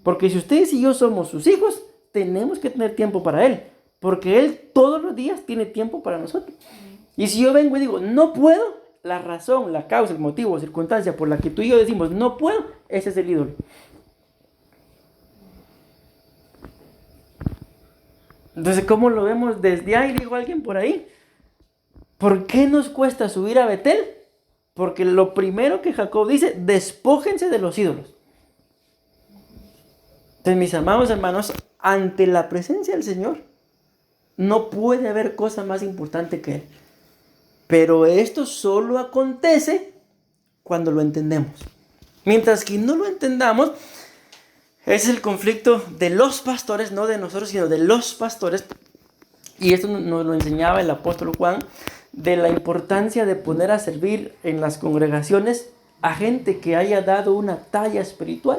Porque si ustedes y yo somos sus hijos, tenemos que tener tiempo para Él, porque Él todos los días tiene tiempo para nosotros. Y si yo vengo y digo, no puedo, la razón, la causa, el motivo, circunstancia por la que tú y yo decimos, no puedo, ese es el ídolo. Entonces, ¿cómo lo vemos desde ahí? Dijo alguien por ahí. ¿Por qué nos cuesta subir a Betel? Porque lo primero que Jacob dice, despójense de los ídolos. Entonces, mis amados hermanos, ante la presencia del Señor, no puede haber cosa más importante que Él. Pero esto solo acontece cuando lo entendemos. Mientras que no lo entendamos, es el conflicto de los pastores, no de nosotros, sino de los pastores. Y esto nos lo enseñaba el apóstol Juan, de la importancia de poner a servir en las congregaciones a gente que haya dado una talla espiritual.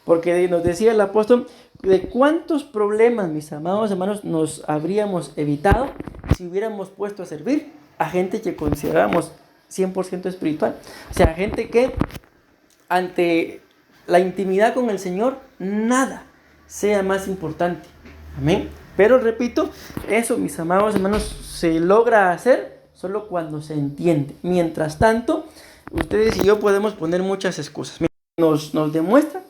Porque nos decía el apóstol, de cuántos problemas, mis amados hermanos, nos habríamos evitado si hubiéramos puesto a servir a gente que consideramos 100% espiritual. O sea, gente que ante la intimidad con el Señor, nada sea más importante. Amén. Pero repito, eso, mis amados hermanos, se logra hacer solo cuando se entiende. Mientras tanto, ustedes y yo podemos poner muchas excusas. Nos demuestra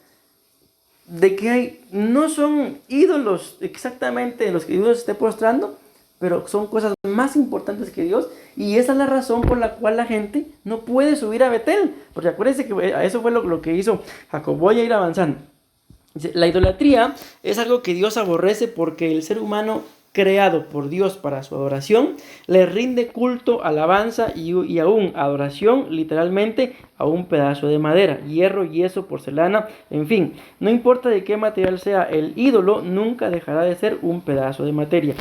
de que no son ídolos exactamente los que Dios esté postrando, pero son cosas más importantes que Dios, y esa es la razón por la cual la gente no puede subir a Betel, porque acuérdense que eso fue lo que hizo Jacob. Voy a ir avanzando. La idolatría es algo que Dios aborrece porque el ser humano creado por Dios para su adoración le rinde culto, alabanza y aún adoración literalmente a un pedazo de madera, hierro, yeso, porcelana, en fin, no importa de qué material sea el ídolo, nunca dejará de ser un pedazo de materia.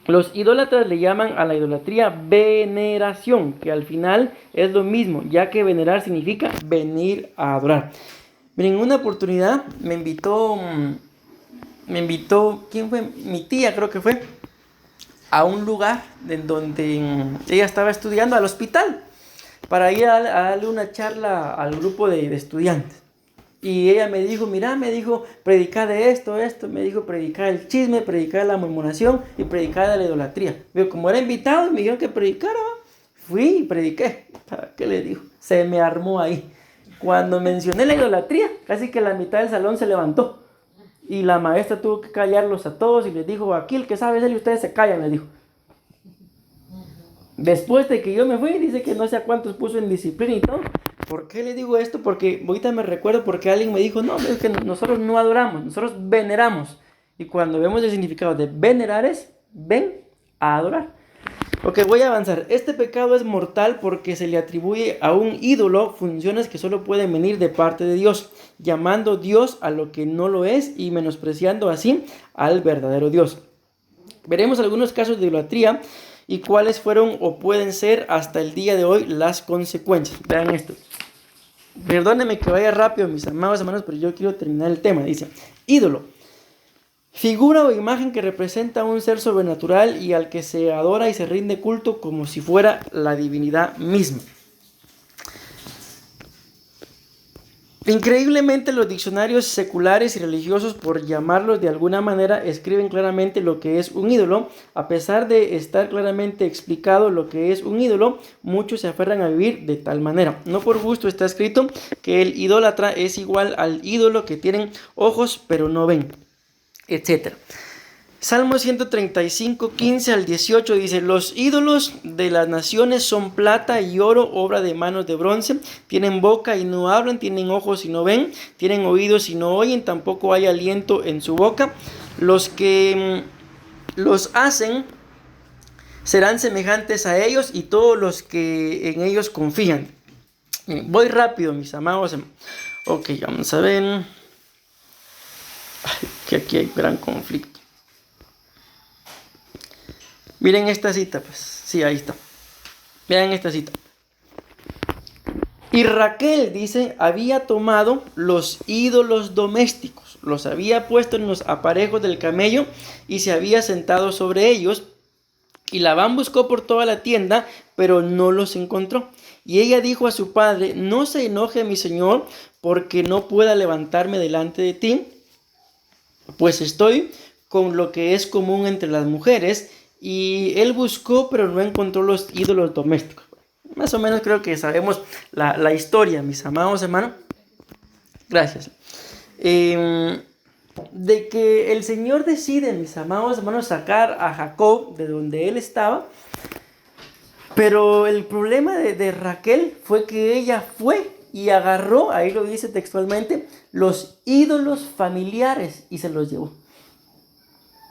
Los idólatras le llaman a la idolatría veneración, que al final es lo mismo, ya que venerar significa venir a adorar. Miren, en una oportunidad me invitó, ¿quién fue? Mi tía creo que fue, a un lugar en donde ella estaba estudiando, al hospital, para ir a darle una charla al grupo de estudiantes. Y ella me dijo, mira, me dijo, predicar de esto, me dijo, predicar el chisme, predicar la murmuración y predicar de la idolatría. Yo, como era invitado, me dijeron que predicara, fui y prediqué. ¿Para qué le digo? Se me armó ahí. Cuando mencioné la idolatría, casi que la mitad del salón se levantó. Y la maestra tuvo que callarlos a todos y les dijo, aquí el que sabe es él y ustedes se callan, les dijo. Después de que yo me fui, dice que no sé a cuántos puso en disciplina y todo. ¿Por qué le digo esto? Porque ahorita me recuerdo porque alguien me dijo, no, es que nosotros no adoramos, nosotros veneramos. Y cuando vemos el significado de venerar es, ven a adorar. Ok, voy a avanzar. Este pecado es mortal porque se le atribuye a un ídolo funciones que solo pueden venir de parte de Dios, llamando Dios a lo que no lo es y menospreciando así al verdadero Dios. Veremos algunos casos de idolatría y cuáles fueron o pueden ser hasta el día de hoy las consecuencias. Vean esto. Perdónenme que vaya rápido, mis amados hermanos, pero yo quiero terminar el tema. Dice, ídolo. Figura o imagen que representa a un ser sobrenatural y al que se adora y se rinde culto como si fuera la divinidad misma. Increíblemente, los diccionarios seculares y religiosos, por llamarlos de alguna manera, escriben claramente lo que es un ídolo. A pesar de estar claramente explicado lo que es un ídolo, muchos se aferran a vivir de tal manera. No por gusto está escrito que el idólatra es igual al ídolo, que tienen ojos pero no ven, etc. Salmo 135, 15 al 18 dice, los ídolos de las naciones son plata y oro, obra de manos de bronce, tienen boca y no hablan, tienen ojos y no ven, tienen oídos y no oyen, tampoco hay aliento en su boca. Los que los hacen serán semejantes a ellos y todos los que en ellos confían. Voy rápido, mis amados. Ok, vamos a ver. Ay, que aquí hay gran conflicto. Miren esta cita, pues. Sí, ahí está. Vean esta cita. Y Raquel, dice, había tomado los ídolos domésticos, los había puesto en los aparejos del camello y se había sentado sobre ellos. Y Labán buscó por toda la tienda, pero no los encontró. Y ella dijo a su padre, no se enoje mi señor, porque no pueda levantarme delante de ti, pues estoy con lo que es común entre las mujeres. Y él buscó, pero no encontró los ídolos domésticos. Más o menos creo que sabemos la historia, mis amados hermanos. Gracias. De que el Señor decide, mis amados hermanos, sacar a Jacob de donde él estaba. Pero el problema de Raquel fue que ella fue y agarró, ahí lo dice textualmente, los ídolos familiares y se los llevó.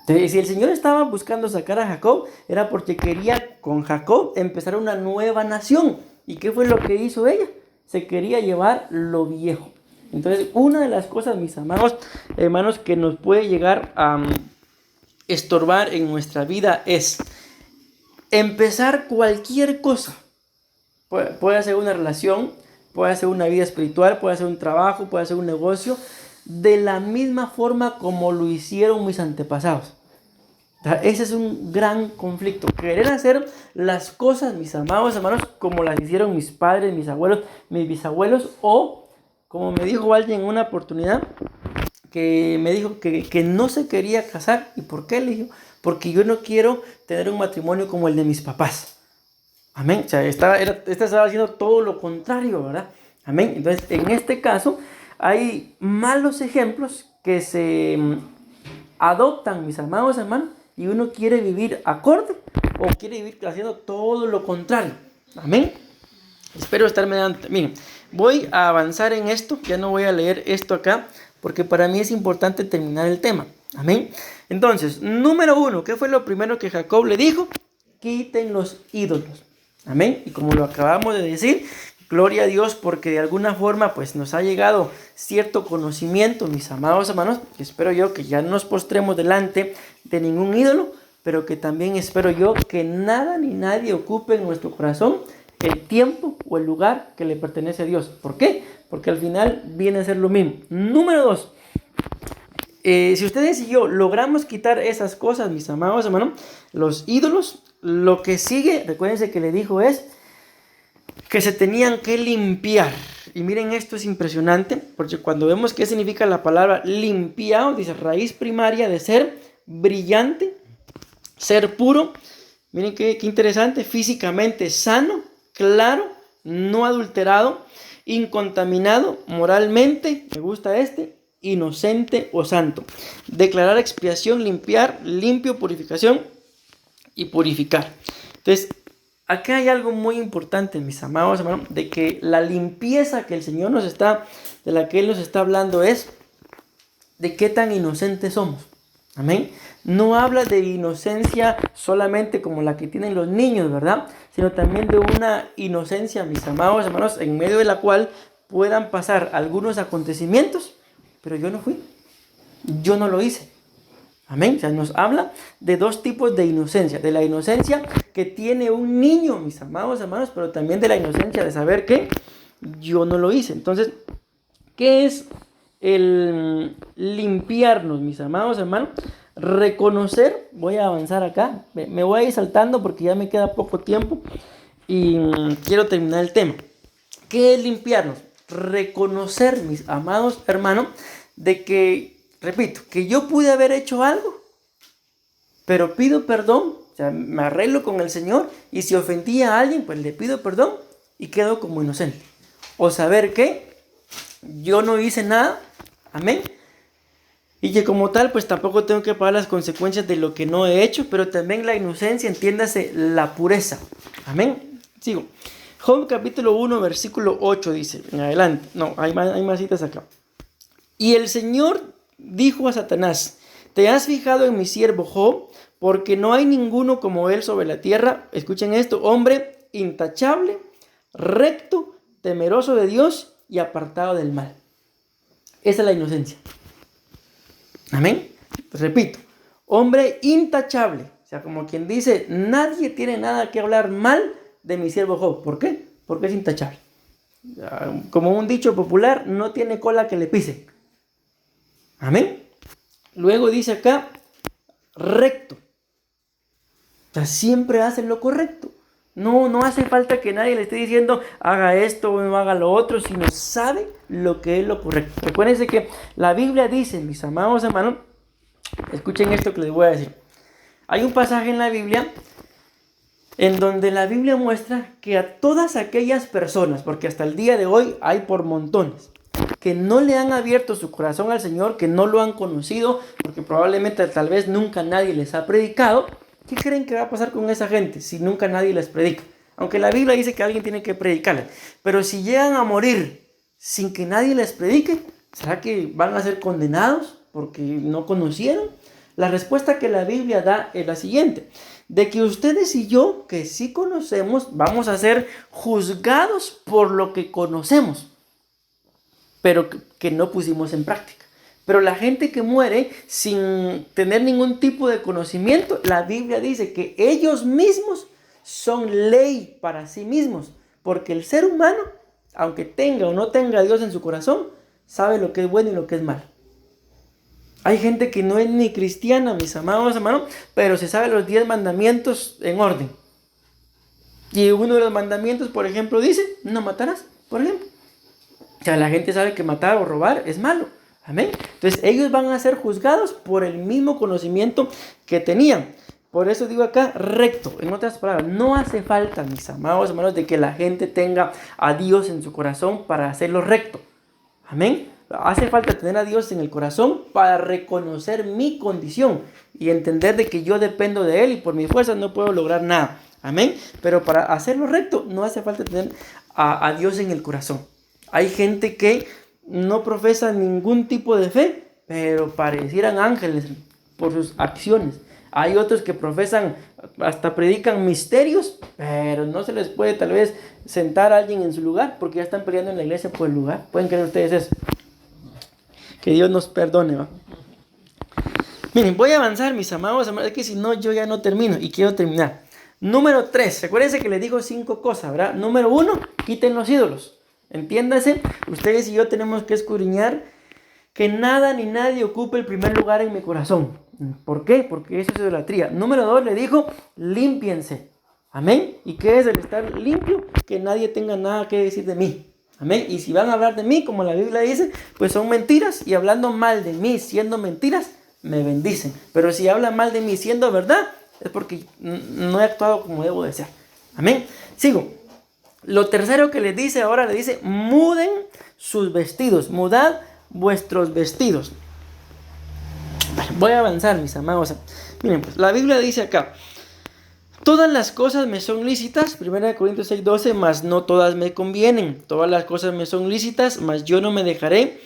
Entonces, si el Señor estaba buscando sacar a Jacob, era porque quería con Jacob empezar una nueva nación. ¿Y qué fue lo que hizo ella? se quería llevar lo viejo. Entonces, una de las cosas, mis amados hermanos, que nos puede llegar a estorbar en nuestra vida es empezar cualquier cosa. Puede ser una relación, puede ser una vida espiritual, puede ser un trabajo, puede ser un negocio, de la misma forma como lo hicieron mis antepasados. Ese es un gran conflicto. Querer hacer las cosas, mis amados hermanos, como las hicieron mis padres, mis abuelos, mis bisabuelos, o como me dijo alguien en una oportunidad, que me dijo que no se quería casar. ¿Y por qué? Le dijo, porque yo no quiero tener un matrimonio como el de mis papás. Amén. O sea, estaba haciendo todo lo contrario, ¿verdad? Amén. Entonces, en este caso, hay malos ejemplos que se adoptan, mis amados hermanos, y uno quiere vivir acorde o quiere vivir haciendo todo lo contrario. Amén. Espero estarme dando. Miren, voy a avanzar en esto. Ya no voy a leer esto acá, porque para mí es importante terminar el tema. Amén. Entonces, número 1, ¿qué fue lo primero que Jacob le dijo? Quiten los ídolos. Amén. Y como lo acabamos de decir, gloria a Dios, porque de alguna forma pues nos ha llegado cierto conocimiento, mis amados hermanos. Espero yo que ya no nos postremos delante de ningún ídolo, pero que también espero yo que nada ni nadie ocupe en nuestro corazón el tiempo o el lugar que le pertenece a Dios. ¿Por qué? Porque al final viene a ser lo mismo. Número 2. Si ustedes y yo logramos quitar esas cosas, mis amados hermanos, los ídolos, lo que sigue, recuérdense que le dijo es que se tenían que limpiar. Y miren, esto es impresionante, porque cuando vemos qué significa la palabra limpiado, dice raíz primaria de ser brillante, ser puro. Miren qué interesante, físicamente sano, claro, no adulterado, incontaminado, moralmente, me gusta inocente o santo. Declarar expiación, limpiar, limpio, purificación y purificar. Entonces, acá hay algo muy importante, mis amados hermanos, de que la limpieza que el Señor de la que Él nos está hablando es de qué tan inocentes somos. Amén. No habla de inocencia solamente como la que tienen los niños, ¿verdad? Sino también de una inocencia, mis amados hermanos, en medio de la cual puedan pasar algunos acontecimientos, pero yo no fui, yo no lo hice. Amén. O sea, nos habla de dos tipos de inocencia. De la inocencia que tiene un niño, mis amados hermanos, pero también de la inocencia de saber que yo no lo hice. Entonces, ¿qué es el limpiarnos, mis amados hermanos? Reconocer, voy a avanzar acá, me voy a ir saltando porque ya me queda poco tiempo y quiero terminar el tema. ¿Qué es limpiarnos? Reconocer, mis amados hermanos, de que, repito, que yo pude haber hecho algo, pero pido perdón, o sea, me arreglo con el Señor, y si ofendí a alguien, pues le pido perdón y quedo como inocente. O saber que yo no hice nada, amén, y que como tal, pues tampoco tengo que pagar las consecuencias de lo que no he hecho, pero también la inocencia, entiéndase, la pureza, amén. Sigo. Job capítulo 1, versículo 8 dice, en adelante, no, hay más citas acá. Y el Señor dijo a Satanás, ¿te has fijado en mi siervo Job? Porque no hay ninguno como él sobre la tierra. Escuchen esto, hombre intachable, recto, temeroso de Dios y apartado del mal. Esa es la inocencia. Amén. Repito, hombre intachable. O sea, como quien dice, nadie tiene nada que hablar mal de mi siervo Job. ¿Por qué? Porque es intachable. Como un dicho popular, no tiene cola que le pise. Amén. Luego dice acá, recto. O sea, siempre hace lo correcto. No hace falta que nadie le esté diciendo, haga esto o no haga lo otro, sino sabe lo que es lo correcto. Recuérdense que la Biblia dice, mis amados hermanos, escuchen esto que les voy a decir. Hay un pasaje en la Biblia en donde la Biblia muestra que a todas aquellas personas, porque hasta el día de hoy hay por montones, que no le han abierto su corazón al Señor, que no lo han conocido, porque probablemente tal vez nunca nadie les ha predicado. ¿Qué creen que va a pasar con esa gente si nunca nadie les predica? Aunque la Biblia dice que alguien tiene que predicarles, pero si llegan a morir sin que nadie les predique, ¿será que van a ser condenados porque no conocieron? La respuesta que la Biblia da es la siguiente. de que ustedes y yo, que sí conocemos, vamos a ser juzgados por lo que conocemos, pero que no pusimos en práctica. Pero la gente que muere sin tener ningún tipo de conocimiento, la Biblia dice que ellos mismos son ley para sí mismos, porque el ser humano, aunque tenga o no tenga a Dios en su corazón, sabe lo que es bueno y lo que es malo. Hay gente que no es ni cristiana, mis amados hermanos, pero se sabe los 10 mandamientos en orden. Y uno de los mandamientos, por ejemplo, dice, no matarás, por ejemplo. O sea, la gente sabe que matar o robar es malo. Amén. Entonces ellos van a ser juzgados por el mismo conocimiento que tenían. Por eso digo acá, recto. En otras palabras, no hace falta, mis amados hermanos, de que la gente tenga a Dios en su corazón para hacerlo recto. Amén. Hace falta tener a Dios en el corazón para reconocer mi condición y entender de que yo dependo de Él y por mi fuerza no puedo lograr nada. Amén. Pero para hacerlo recto no hace falta tener a Dios en el corazón. Hay gente que no profesa ningún tipo de fe, pero parecieran ángeles por sus acciones. Hay otros que profesan, hasta predican misterios, pero no se les puede tal vez sentar a alguien en su lugar porque ya están peleando en la iglesia por el lugar. ¿Pueden creer ustedes eso? Que Dios nos perdone, ¿va? Miren, voy a avanzar, mis amados, es que si no yo ya no termino y quiero terminar. Número 3, recuérdense que les digo 5 cosas, ¿verdad? Número 1, quiten los ídolos. Entiéndase, ustedes y yo tenemos que escudriñar que nada ni nadie ocupe el primer lugar en mi corazón. ¿Por qué? Porque eso es idolatría. Número 2, le dijo, límpiense. Amén. ¿Y qué es el estar limpio? Que nadie tenga nada que decir de mí. Amén. Y si van a hablar de mí, como la Biblia dice, pues son mentiras. Y hablando mal de mí, siendo mentiras, me bendicen. Pero si hablan mal de mí, siendo verdad, es porque no he actuado como debo de ser. Amén. Sigo. Lo tercero que les dice ahora, le dice, muden sus vestidos. Mudad vuestros vestidos. Voy a avanzar, mis amados. Miren, pues la Biblia dice acá, todas las cosas me son lícitas, 1 Corintios 6:12, mas no todas me convienen. Todas las cosas me son lícitas, mas yo no me dejaré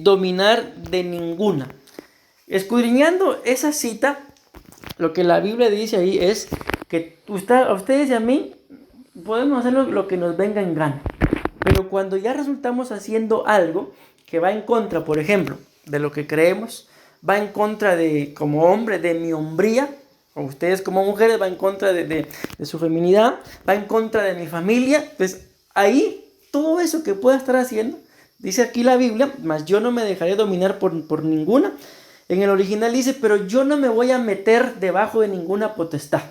dominar de ninguna. Escudriñando esa cita, lo que la Biblia dice ahí es que a ustedes y a mí podemos hacer lo que nos venga en gana. Pero cuando ya resultamos haciendo algo que va en contra, por ejemplo, de lo que creemos, va en contra de, como hombre, de mi hombría, o ustedes como mujeres, va en contra de su feminidad, va en contra de mi familia, pues ahí todo eso que pueda estar haciendo, dice aquí la Biblia, mas yo no me dejaré dominar por ninguna. En el original dice, pero yo no me voy a meter debajo de ninguna potestad.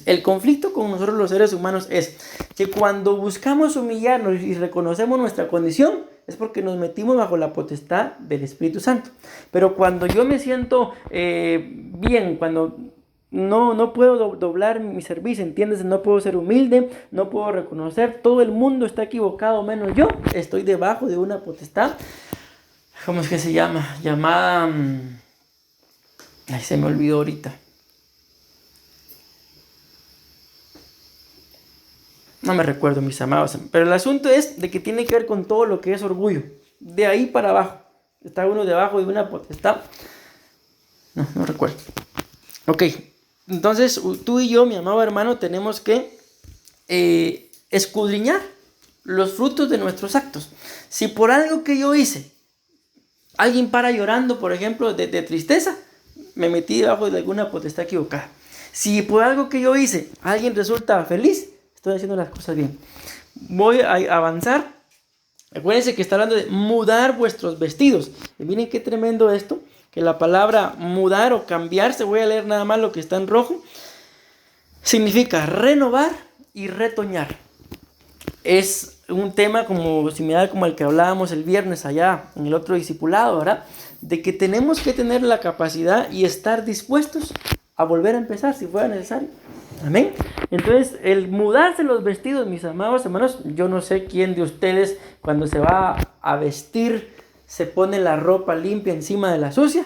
El conflicto con nosotros los seres humanos es que cuando buscamos humillarnos y reconocemos nuestra condición, es porque nos metimos bajo la potestad del Espíritu Santo. Pero cuando yo me siento bien, cuando no puedo doblar mi servicio, ¿entiendes? No puedo ser humilde, no puedo reconocer, todo el mundo está equivocado menos yo, estoy debajo de una potestad, ¿cómo es que se llama? Llamada, ay, se me olvidó ahorita. No me recuerdo, mis amados, pero el asunto es de que tiene que ver con todo lo que es orgullo. De ahí para abajo. Está uno debajo de una potestad. No recuerdo. Ok, entonces tú y yo, mi amado hermano, tenemos que escudriñar los frutos de nuestros actos. Si por algo que yo hice, alguien para llorando, por ejemplo, de tristeza, me metí debajo de alguna potestad equivocada. Si por algo que yo hice, alguien resulta feliz, estoy haciendo las cosas bien. Voy a avanzar. Acuérdense que está hablando de mudar vuestros vestidos. Y miren qué tremendo esto. Que la palabra mudar o cambiarse, voy a leer nada más lo que está en rojo. Significa renovar y retoñar. Es un tema como similar como el que hablábamos el viernes allá en el otro discipulado, ¿verdad? De que tenemos que tener la capacidad y estar dispuestos a volver a empezar si fuera necesario. Amén. Entonces, el mudarse los vestidos, mis amados hermanos, yo no sé quién de ustedes cuando se va a vestir se pone la ropa limpia encima de la sucia.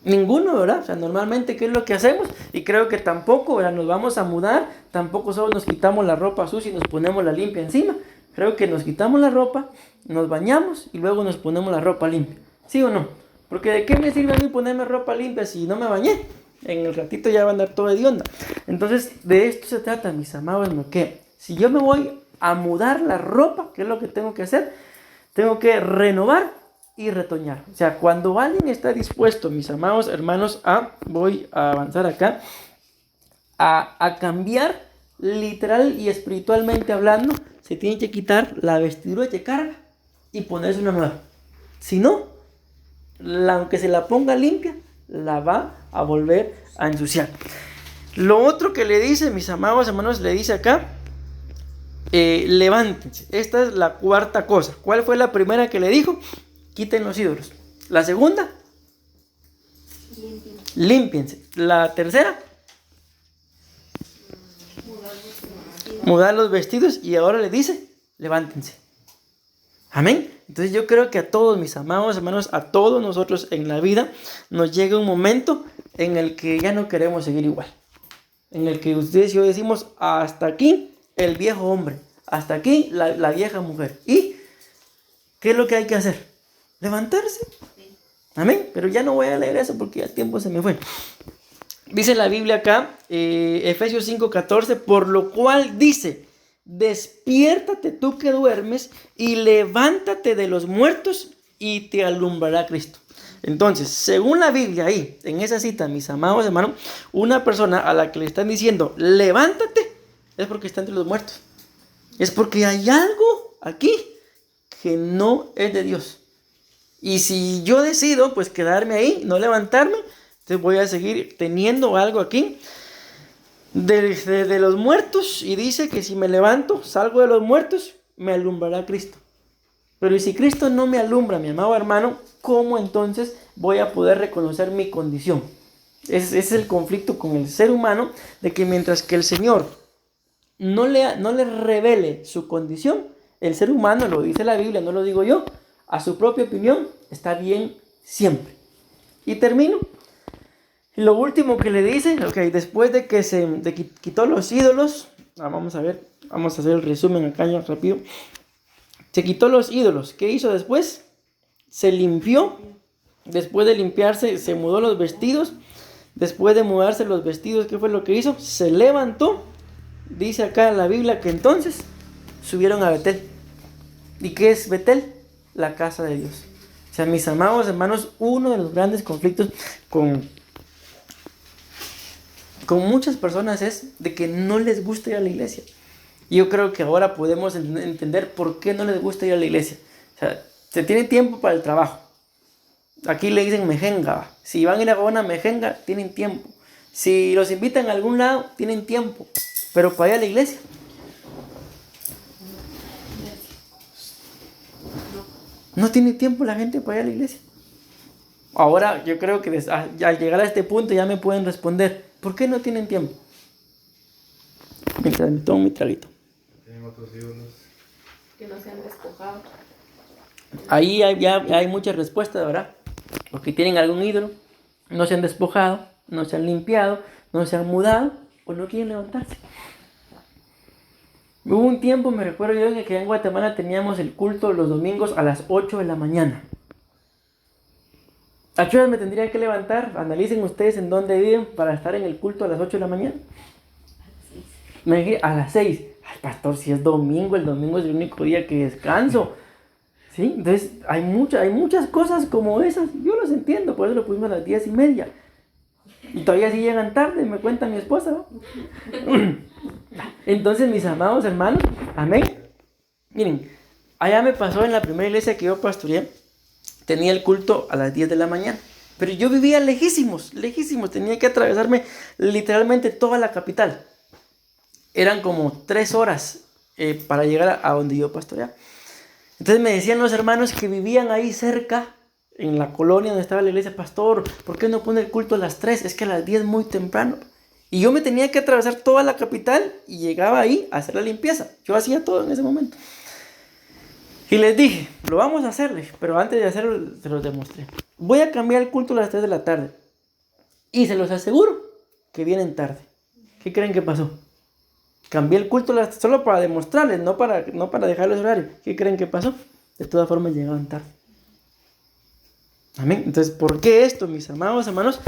Ninguno, ¿verdad? O sea, normalmente, ¿qué es lo que hacemos? Y creo que tampoco, ¿verdad? Nos vamos a mudar, tampoco solo nos quitamos la ropa sucia y nos ponemos la limpia encima. Creo que nos quitamos la ropa, nos bañamos y luego nos ponemos la ropa limpia. ¿Sí o no? Porque ¿de qué me sirve a mí ponerme ropa limpia si no me bañé? En el ratito ya va a andar todo hedionda. Entonces, de esto se trata, mis amados hermanos, que si yo me voy a mudar la ropa, ¿qué es lo que tengo que hacer? Tengo que renovar y retoñar. O sea, cuando alguien está dispuesto, mis amados hermanos, voy a avanzar acá, a cambiar literal y espiritualmente hablando, se tiene que quitar la vestidura de carga y ponerse una nueva. Si no, aunque se la ponga limpia, la va a volver a ensuciar. Lo otro que le dice, mis amados hermanos, le dice acá, levántense. Esta es la cuarta cosa. ¿Cuál fue la primera que le dijo? Quiten los ídolos. La segunda, límpiense. La tercera, mudar los vestidos. Y ahora le dice, levántense. Amén. Entonces yo creo que a todos mis amados hermanos, a todos nosotros en la vida, nos llega un momento en el que ya no queremos seguir igual. En el que ustedes y yo decimos, hasta aquí el viejo hombre, hasta aquí la vieja mujer. ¿Y qué es lo que hay que hacer? Levantarse. Amén. Pero ya no voy a leer eso porque ya el tiempo se me fue. Dice la Biblia acá, Efesios 5:14, por lo cual dice, despiértate tú que duermes y levántate de los muertos y te alumbrará Cristo. Entonces, según la Biblia ahí, en esa cita, mis amados hermanos, una persona a la que le están diciendo, levántate, es porque está entre los muertos. Es porque hay algo aquí que no es de Dios. Y si yo decido, pues, quedarme ahí, no levantarme, entonces voy a seguir teniendo algo aquí de los muertos. Y dice que si me levanto, salgo de los muertos, me alumbrará Cristo. Pero si Cristo no me alumbra, mi amado hermano, ¿cómo entonces voy a poder reconocer mi condición? Ese es el conflicto con el ser humano, de que mientras que el Señor no le revele su condición, el ser humano, lo dice la Biblia, no lo digo yo, a su propia opinión, está bien siempre. Y termino. Lo último que le dice, después de que quitó los ídolos, vamos a ver, vamos a hacer el resumen acá ya rápido. Se quitó los ídolos. ¿Qué hizo después? Se limpió. Después de limpiarse, se mudó los vestidos. Después de mudarse los vestidos, ¿qué fue lo que hizo? Se levantó. Dice acá en la Biblia que entonces subieron a Betel. ¿Y qué es Betel? La casa de Dios. O sea, mis amados hermanos, uno de los grandes conflictos con muchas personas es de que no les gusta ir a la iglesia. Y yo creo que ahora podemos entender por qué no les gusta ir a la iglesia. O sea, se tiene tiempo para el trabajo. Aquí le dicen mejenga. Si van a ir a una mejenga, tienen tiempo. Si los invitan a algún lado, tienen tiempo. Pero para ir a la iglesia, no tiene tiempo la gente para ir a la iglesia. Ahora yo creo que al llegar a este punto ya me pueden responder, ¿por qué no tienen tiempo? Mientras me tomo mi traguito. Tienen otros ídolos. Que no se han despojado. Ahí hay muchas respuestas, ¿verdad? Porque tienen algún ídolo, no se han despojado, no se han limpiado, no se han mudado o no quieren levantarse. Hubo un tiempo, me recuerdo yo, en que en Guatemala teníamos el culto los domingos a las 8 de la mañana. ¿A qué horas me tendría que levantar? Analicen ustedes en dónde viven para estar en el culto a las 8 de la mañana. Me dije, a las 6. Ay, pastor, si es domingo, el domingo es el único día que descanso. ¿Sí? Entonces, hay muchas cosas como esas. Yo los entiendo, por eso lo pusimos a las 10:30. Y todavía sí llegan tarde, me cuenta mi esposa, ¿no? Entonces, mis amados hermanos, amén. Miren, allá me pasó en la primera iglesia que yo pastoreé. Tenía el culto a las 10 de la mañana. Pero yo vivía lejísimos. Tenía que atravesarme literalmente toda la capital. Eran como 3 horas para llegar a donde yo pastoreaba. Entonces me decían los hermanos que vivían ahí cerca, en la colonia donde estaba la iglesia, pastor, ¿por qué no pone el culto a las 3? Es que a las 10 es muy temprano. Y yo me tenía que atravesar toda la capital y llegaba ahí a hacer la limpieza. Yo hacía todo en ese momento. Y les dije, lo vamos a hacerle, pero antes de hacerlo se los demostré. Voy a cambiar el culto a las 3 de la tarde. Y se los aseguro que vienen tarde. ¿Qué creen que pasó? Cambié el culto solo para demostrarles, no para dejarles horario. ¿Qué creen que pasó? De todas formas llegaban tarde. Amén. Entonces, ¿por qué esto, mis amados hermanos?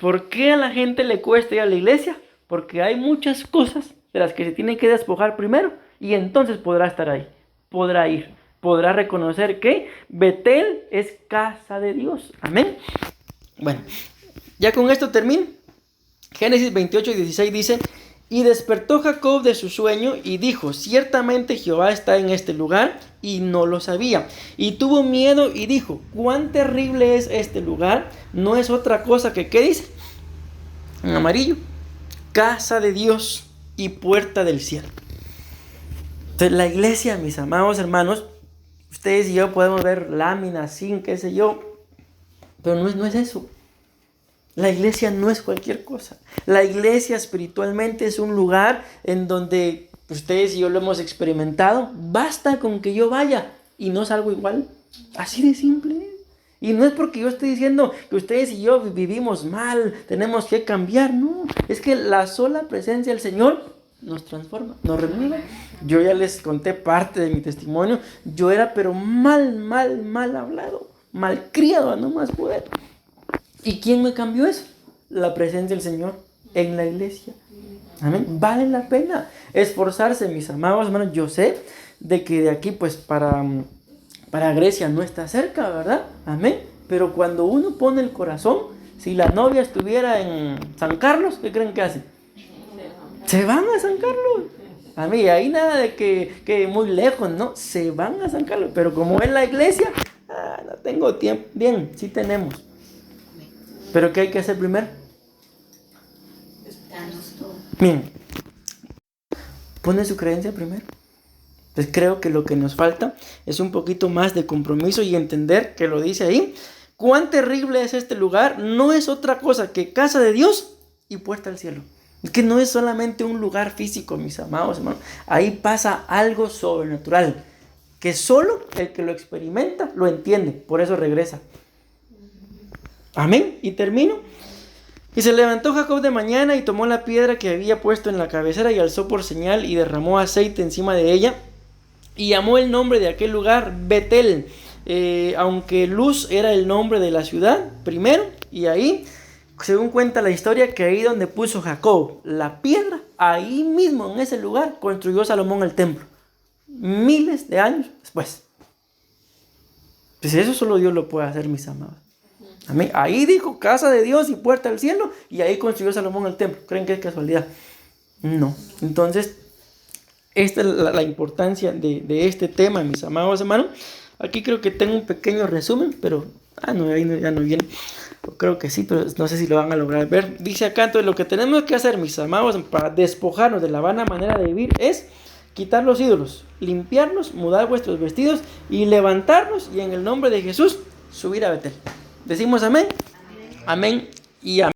¿Por qué a la gente le cuesta ir a la iglesia? Porque hay muchas cosas de las que se tiene que despojar primero y entonces podrá estar ahí, podrá ir, podrá reconocer que Betel es casa de Dios. Amén. Bueno, ya con esto termino. Génesis 28:16 dice: y despertó Jacob de su sueño y dijo: ciertamente Jehová está en este lugar, y no lo sabía. Y tuvo miedo y dijo: cuán terrible es este lugar. No es otra cosa que, ¿qué dice? En amarillo: casa de Dios y puerta del cielo. Entonces, la iglesia, mis amados hermanos, ustedes y yo podemos ver láminas, sin qué sé yo, pero no es eso. La iglesia no es cualquier cosa. La iglesia espiritualmente es un lugar en donde ustedes y yo lo hemos experimentado. Basta con que yo vaya y no salgo igual. Así de simple. Y no es porque yo esté diciendo que ustedes y yo vivimos mal, tenemos que cambiar. No, es que la sola presencia del Señor nos transforma, nos renueva. Yo ya les conté parte de mi testimonio. Yo era pero mal hablado, malcriado a no más poder. ¿Y quién me cambió eso? La presencia del Señor en la iglesia. Amén. Vale la pena esforzarse, mis amados hermanos. Yo sé de que de aquí pues para Grecia no está cerca, ¿verdad? Amén. Pero cuando uno pone el corazón, si la novia estuviera en San Carlos, ¿qué creen que hace? Se van a San Carlos. Amén. Ahí nada de que muy lejos, ¿no? Se van a San Carlos. Pero como es la iglesia, no tengo tiempo. Bien, sí tenemos. ¿Pero qué hay que hacer primero? Bien, pone su creencia primero. Entonces creo que lo que nos falta es un poquito más de compromiso y entender que lo dice ahí. Cuán terrible es este lugar. No es otra cosa que casa de Dios y puerta al cielo. Es que no es solamente un lugar físico, mis amados hermanos. Ahí pasa algo sobrenatural, que solo el que lo experimenta lo entiende. Por eso regresa. Amén. Y termino. Y se levantó Jacob de mañana y tomó la piedra que había puesto en la cabecera y alzó por señal y derramó aceite encima de ella. Y llamó el nombre de aquel lugar Betel, aunque Luz era el nombre de la ciudad primero. Y ahí, según cuenta la historia, que ahí donde puso Jacob la piedra, ahí mismo en ese lugar construyó Salomón el templo. Miles de años después. Pues eso solo Dios lo puede hacer, mis amados. Amén. Ahí dijo casa de Dios y puerta al cielo, y ahí construyó Salomón el templo. ¿Creen que es casualidad? No. Entonces, esta es la importancia de este tema, mis amados hermanos. Aquí creo que tengo un pequeño resumen, pero ahí ya no viene. Creo que sí, pero no sé si lo van a lograr ver. Dice acá: entonces lo que tenemos que hacer, mis amados, para despojarnos de la vana manera de vivir es quitar los ídolos, limpiarnos, mudar vuestros vestidos y levantarnos, y en el nombre de Jesús subir a Betel. Decimos amén. Amén y amén.